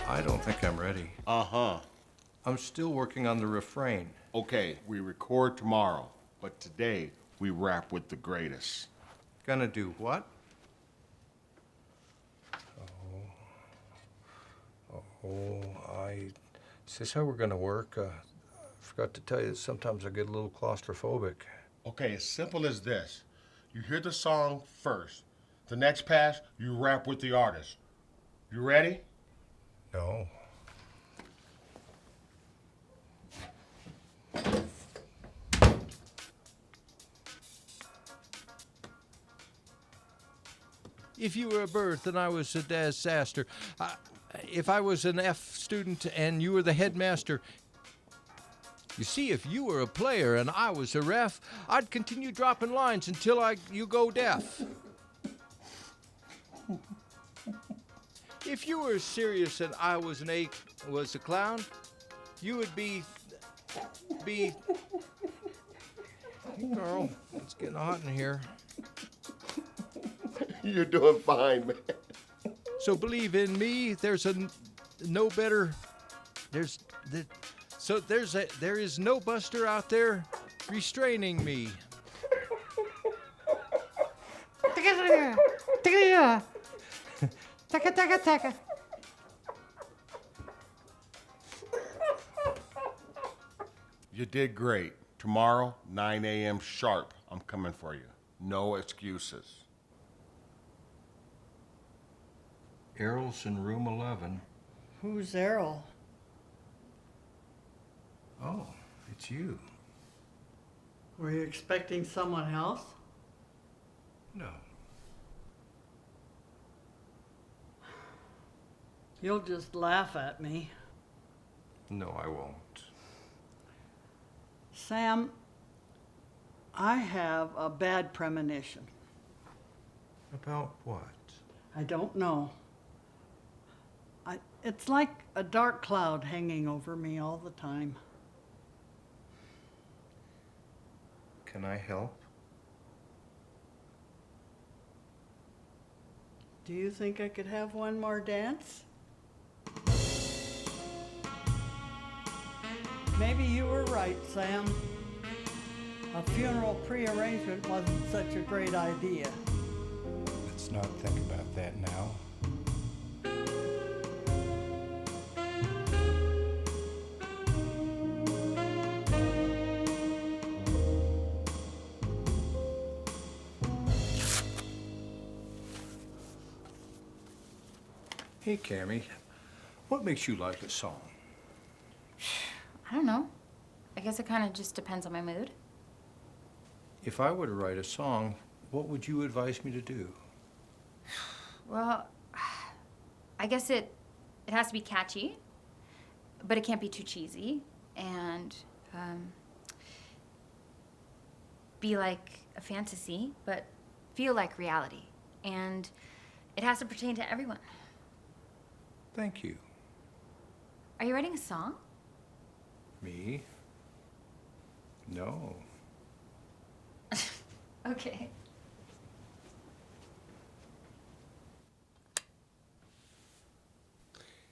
I don't think I'm ready. Uh-huh. I'm still working on the refrain. Okay, we record tomorrow, but today we rap with the greatest. Gonna do what? Is this how we're gonna work? I forgot to tell you that sometimes I get a little claustrophobic. Okay, as simple as this. You hear the song first. The next pass, you rap with the artist. You ready? No. If you were a birth and I was a disaster, if I was an F student and you were the headmaster, you see, if you were a player and I was a ref, I'd continue dropping lines until you go deaf. If you were serious and I was a clown, you would be. Hey, Carl, it's getting hot in here. You're doing fine, man. So believe in me. There is no buster out there restraining me. You did great. Tomorrow, 9 a.m. sharp, I'm coming for you. No excuses. Errol's in room 11. Who's Errol? Oh, it's you. Were you expecting someone else? No. You'll just laugh at me. No, I won't. Sam, I have a bad premonition. About what? I don't know. It's like a dark cloud hanging over me all the time. Can I help? Do you think I could have one more dance? Maybe you were right, Sam. A funeral prearrangement wasn't such a great idea. Let's not think about that now. Hey, Cammy, what makes you like a song? I don't know. I guess it kind of just depends on my mood. If I were to write a song, what would you advise me to do? Well, I guess it has to be catchy, but it can't be too cheesy, and be like a fantasy, but feel like reality. And it has to pertain to everyone. Thank you. Are you writing a song? Me? No. Okay.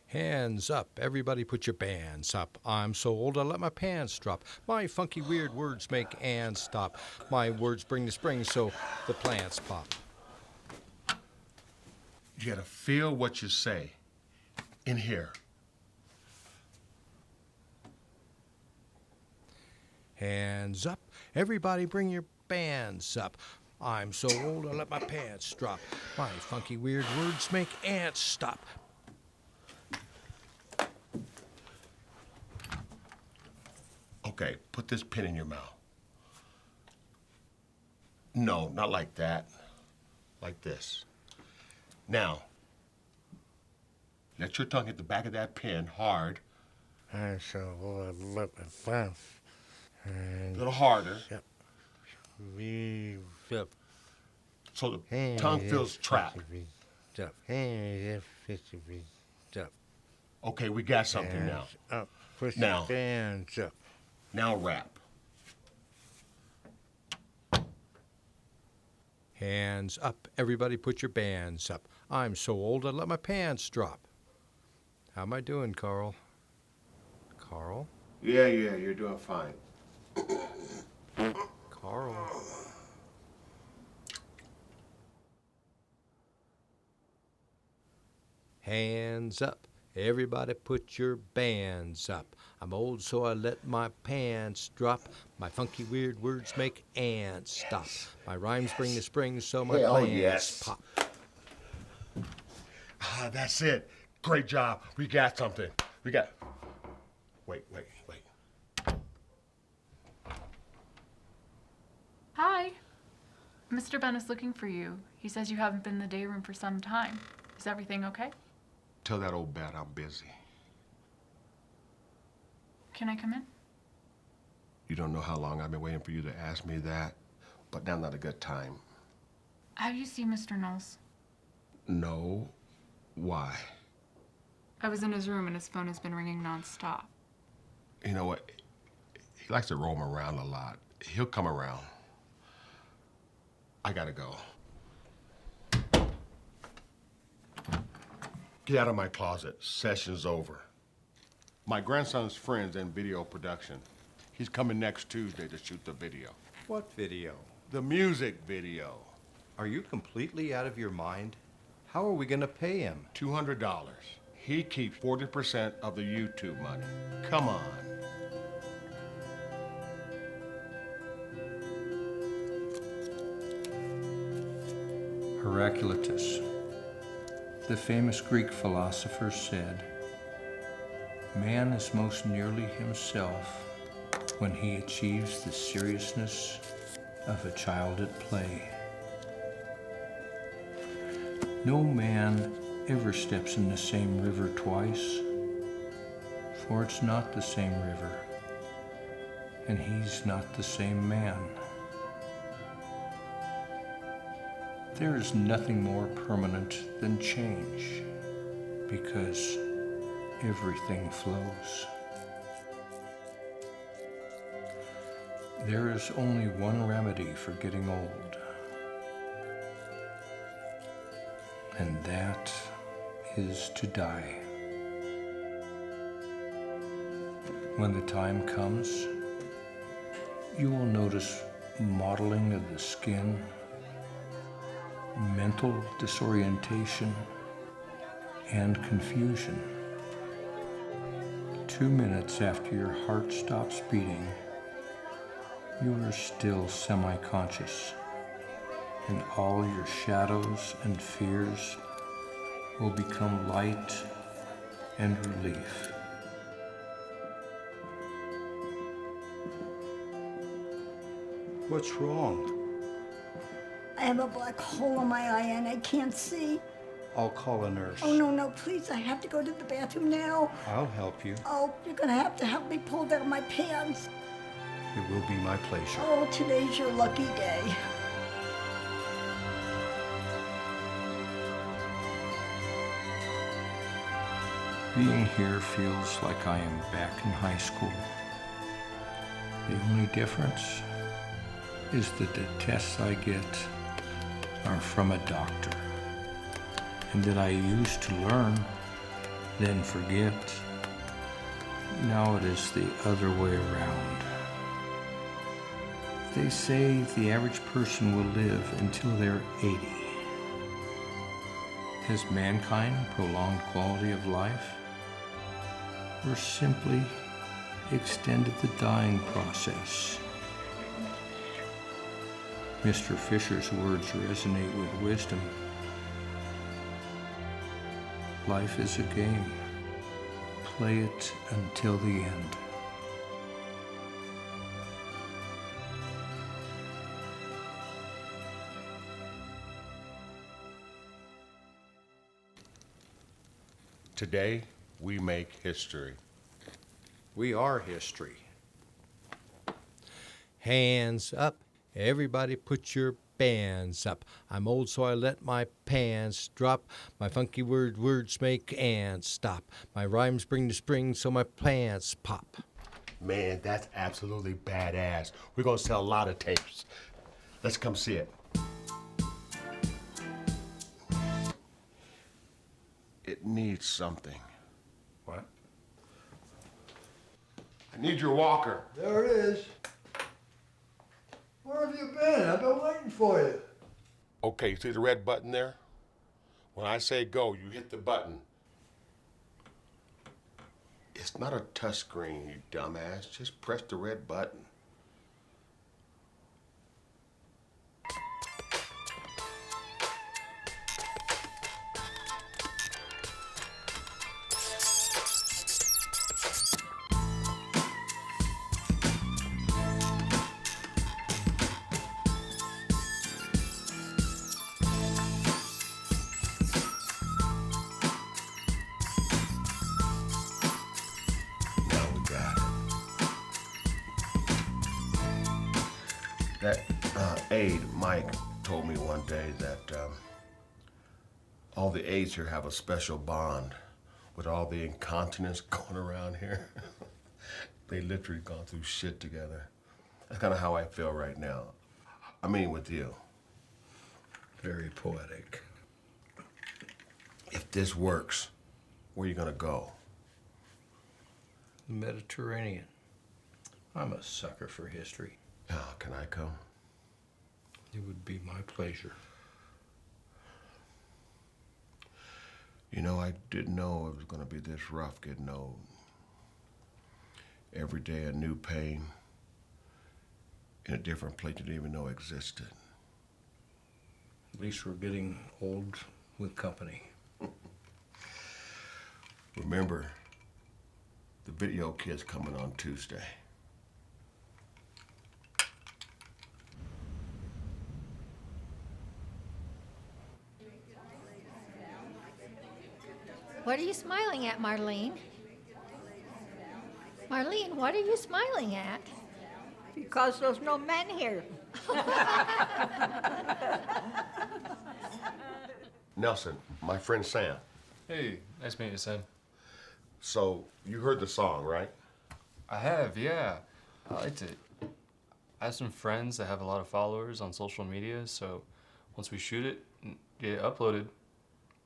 Hands up, everybody put your bands up. I'm so old I let my pants drop. My funky weird words make and stop. My words bring the spring so the plants pop. You gotta feel what you say. In here. Hands up, everybody bring your bands up. I'm so old I let my pants drop. My funky weird words make ants stop. Okay, put this pin in your mouth. No, not like that. Like this. Now, let your tongue hit the back of that pin hard. I'm so old I let my pants. A little harder. Yep. So the tongue feels trapped. Okay, we got something now. Up, push now, hands up. Now rap. Hands up, everybody put your bands up. I'm so old I let my pants drop. How am I doing, Carl? Carl? Yeah, you're doing fine. Carl. Hands up. Everybody put your bands up. I'm old, so I let my pants drop. My funky, weird words make ants stop. My rhymes bring the spring, so my Hell plans yes. pop. Ah, that's it. Great job. We got something. We got... Wait. Hi. Mr. Ben is looking for you. He says you haven't been in the day room for some time. Is everything okay? Tell that old bat I'm busy. Can I come in? You don't know how long I've been waiting for you to ask me that, but now's not a good time. Have you seen Mr. Knowles? No. Why? I was in his room and his phone has been ringing nonstop. You know what? He likes to roam around a lot. He'll come around. I gotta go. Get out of my closet. Session's over. My grandson's friend's in video production. He's coming next Tuesday to shoot the video. What video? The music video. Are you completely out of your mind? How are we gonna pay him? $200. He keeps 40% of the YouTube money. Come on. Heraclitus, the famous Greek philosopher, said, "Man is most nearly himself when he achieves the seriousness of a child at play." No man ever steps in the same river twice, for it's not the same river, and he's not the same man. There is nothing more permanent than change, because everything flows. There is only one remedy for getting old, and that is to die. When the time comes, you will notice mottling of the skin, mental disorientation, and confusion. 2 minutes after your heart stops beating, you are still semi-conscious, and all your shadows and fears will become light and relief. What's wrong? I have a black hole in my eye and I can't see. I'll call a nurse. Oh, no, please, I have to go to the bathroom now. I'll help you. Oh, you're gonna have to help me pull down my pants. It will be my pleasure. Oh, today's your lucky day. Being here feels like I am back in high school. The only difference is that the tests I get are from a doctor, and that I used to learn, then forget. Now it is the other way around. They say the average person will live until they're 80. Has mankind prolonged quality of life, or simply extended the dying process? Mr. Fisher's words resonate with wisdom. Life is a game. Play it until the end. Today, we make history. We are history. Hands up. Everybody put your bands up. I'm old, so I let my pants drop. My funky words make ants stop. My rhymes bring the spring, so my plants pop. Man, that's absolutely badass. We're gonna sell a lot of tapes. Let's come see it. It needs something. What? I need your walker. There it is. Where have you been? I've been waiting for you. Okay, you see the red button there? When I say go, you hit the button. It's not a touch screen, you dumbass. Just press the red button. That aide, Mike, told me one day that all the aides here have a special bond with all the incontinents going around here. They literally gone through shit together. That's kind of how I feel right now. I mean, with you. Very poetic. If this works, where are you gonna go? The Mediterranean. I'm a sucker for history. Can I come? It would be my pleasure. You know, I didn't know it was gonna be this rough getting old. Every day a new pain in a different place you didn't even know existed. At least we're getting old with company. Remember, the video kid's coming on Tuesday. What are you smiling at, Marlene? Marlene, what are you smiling at? Because there's no men here. Nelson, my friend Sam. Hey, nice meeting you, Sam. So, you heard the song, right? I have, yeah. I liked it. I have some friends that have a lot of followers on social media, so once we shoot it and get it uploaded,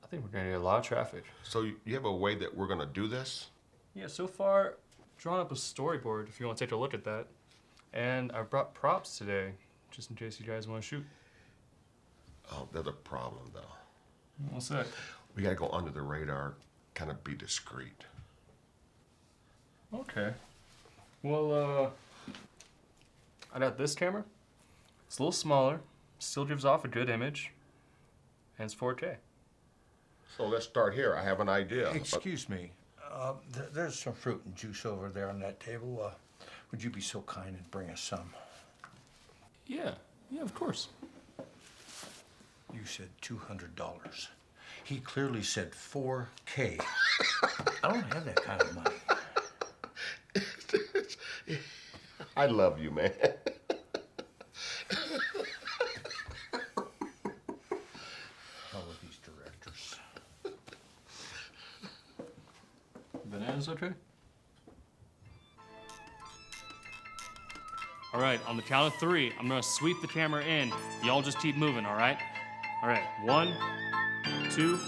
I think we're gonna get a lot of traffic. So you have a way that we're gonna do this? Yeah, so far, drawn up a storyboard if you want to take a look at that. And I brought props today, just in case you guys want to shoot. Oh, there's a problem, though. What's that? We gotta go under the radar, kind of be discreet. Okay. Well, I got this camera. It's a little smaller, still gives off a good image, and it's 4K. So let's start here. I have an idea. Excuse me. There's some fruit and juice over there on that table. Would you be so kind and bring us some? Yeah, of course. You said $200. He clearly said 4K. I don't have that kind of money. I love you, man. Hell with these directors. Bananas okay? All right, on the count of 3, I'm gonna sweep the camera in. Y'all just keep moving, all right? All right, 1, 2.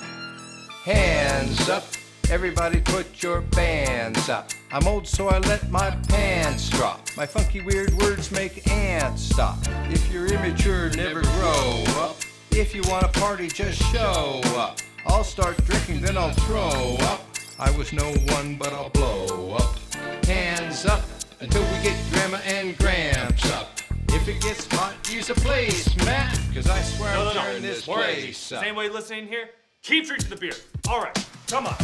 Hands up, everybody put your bands up. I'm old, so I let my pants drop. My funky weird words make ants stop. If you're immature, never grow up. If you want to party, just show up. I'll start drinking, then I'll throw up. I was no one, but I'll blow up. Hands up until we get grandma and gramps up. If it gets hot, use a place, Matt, cause I swear I'm tearing this place up. Is anybody listening here? Keep drinking the beer. All right, come on.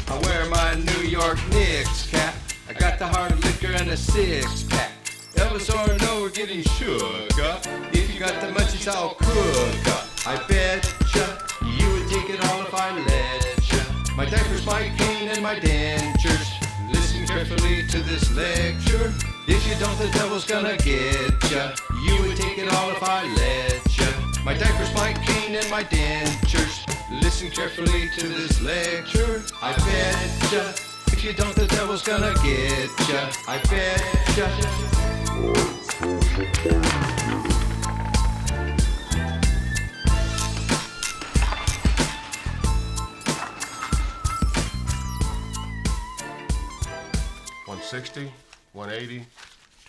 I wear my New York Knicks cap. I got the heart of liquor and a six-pack. Elvis or no, we're getting shook up. If you got the munchies, I'll cook up. I betcha you would take it all if I let ya. My diapers, my cane, and my dentures. Listen carefully to this lecture. If you don't, the devil's gonna get ya. You would take it all if I let ya. My diapers, my cane, and my dentures. Listen carefully to this lecture. I betcha. If you don't, the devil's gonna get ya. I betcha. $160, $180,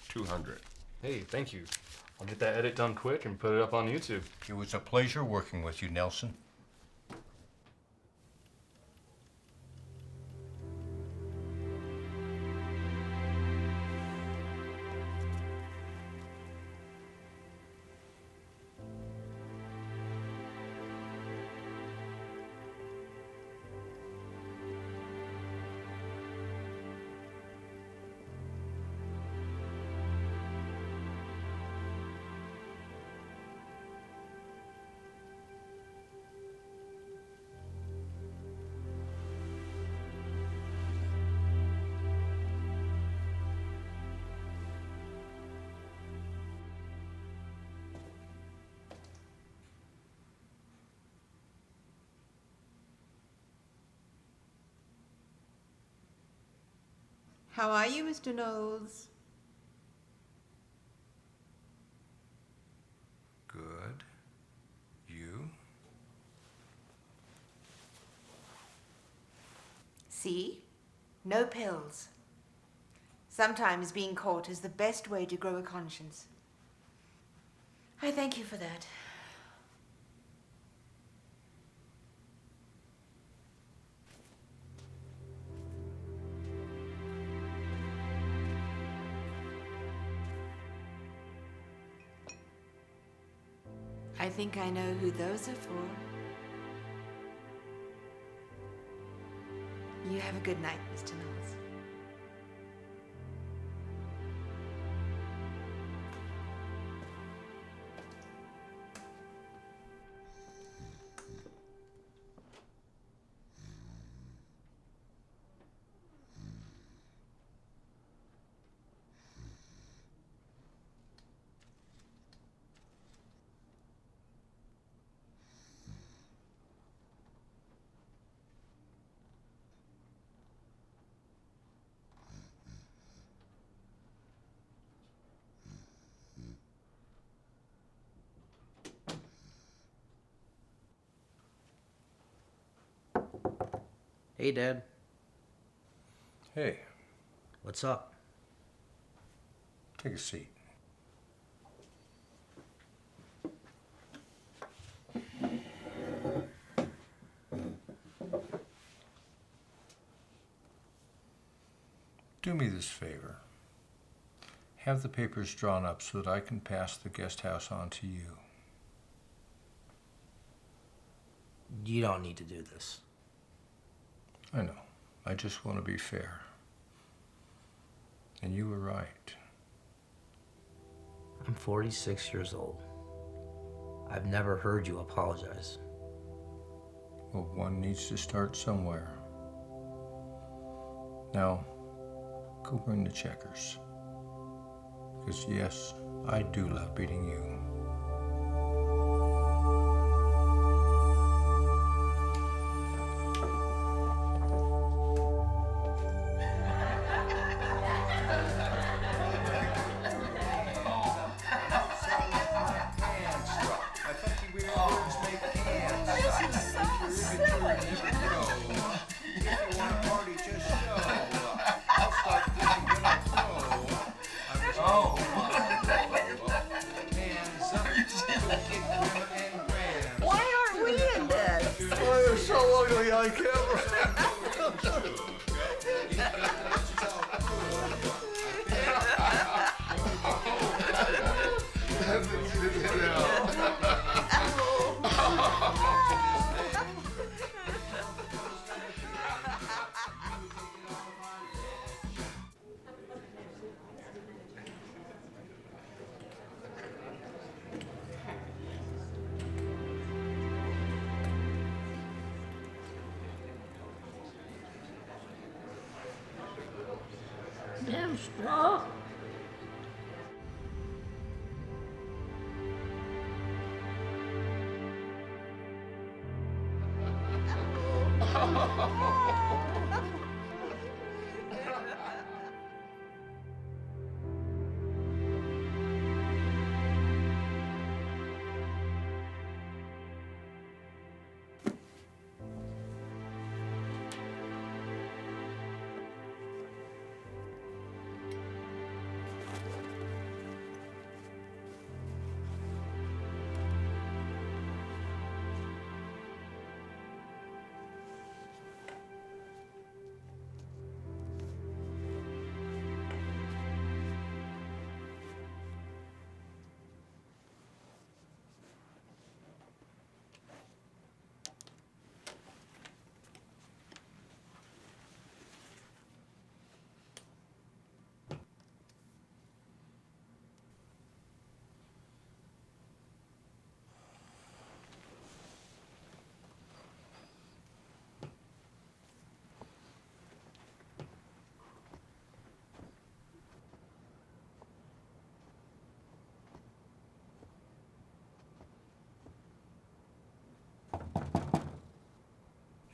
$200. Hey, thank you. I'll get that edit done quick and put it up on YouTube. It was a pleasure working with you, Nelson. How are you, Mr. Knowles? Good. You? See? No pills. Sometimes being caught is the best way to grow a conscience. I thank you for that. I think I know who those are for. You have a good night, Mr. Knowles. Hey, Dad. Hey, What's up? take a seat. Do me this favor. Have the papers drawn up so that I can pass the guest house on to you. You don't need to do this. I know. I just want to be fair. And you were right. I'm 46 years old. I've never heard you apologize. Well, one needs to start somewhere. Now, go bring the checkers. Because yes, I do love beating you. Why aren't we in this? Oh, you're so ugly on camera. Damn straw.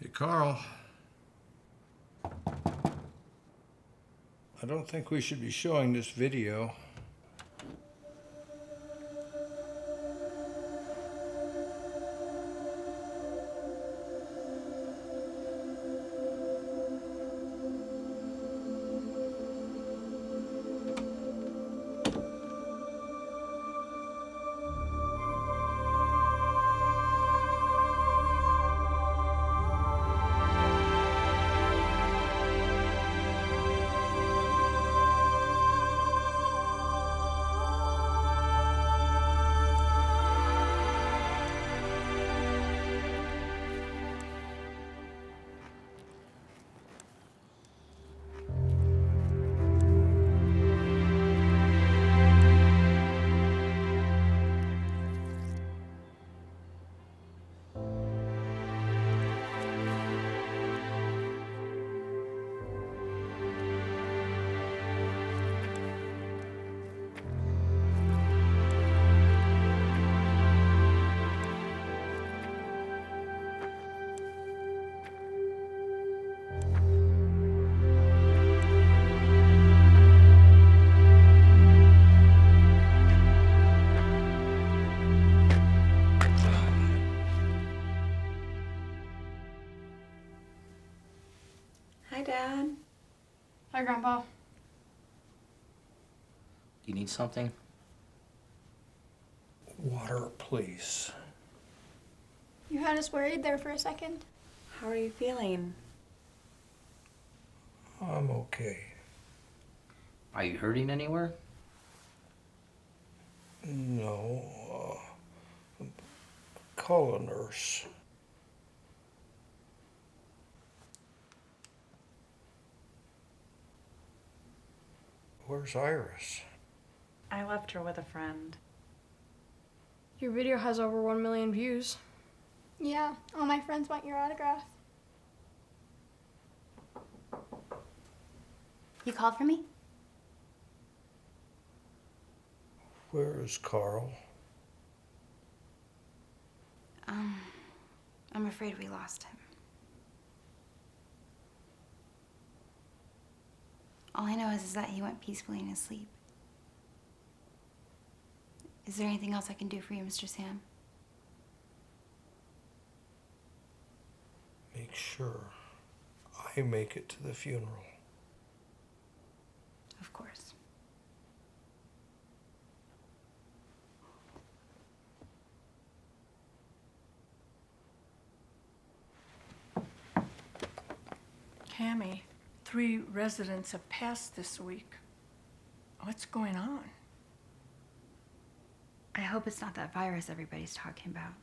Hey, Carl. I don't think we should be showing this video. Hi, Dad. Hi, Grandpa. You need something? Water, please. You had us worried there for a second. How are you feeling? I'm okay. Are you hurting anywhere? No. Call a nurse. Where's Iris? I left her with a friend. Your video has over 1 million views. Yeah, all my friends want your autograph. You called for me? Where is Carl? I'm afraid we lost him. All I know is that he went peacefully in his sleep. Is there anything else I can do for you, Mr. Sam? Make sure I make it to the funeral. Of course. Cammy, 3 residents have passed this week. What's going on? I hope it's not that virus everybody's talking about.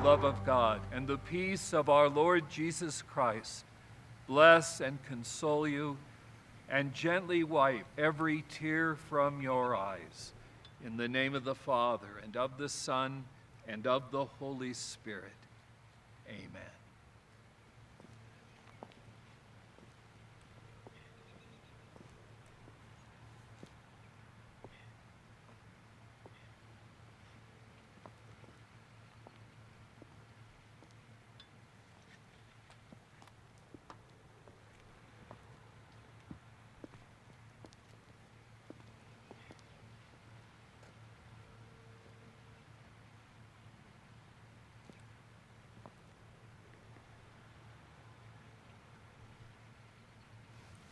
Love of God and the peace of our Lord Jesus Christ bless and console you and gently wipe every tear from your eyes. In the name of the Father, and of the Son, and of the Holy Spirit. Amen.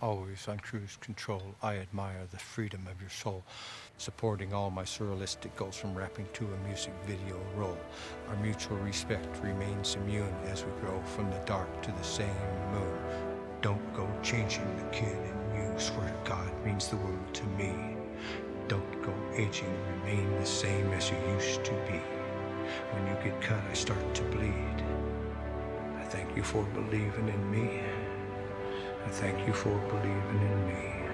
Always on cruise control, I admire the freedom of your soul, supporting all my surrealistic goals from rapping to a music video roll. Our mutual respect remains immune as we grow from the dark to the same moon. Don't go changing the kid in you, swear to God means the world to me. Don't go aging, remain the same as you used to be. When you get cut, I start to bleed. I thank you for believing in me. I thank you for believing in me.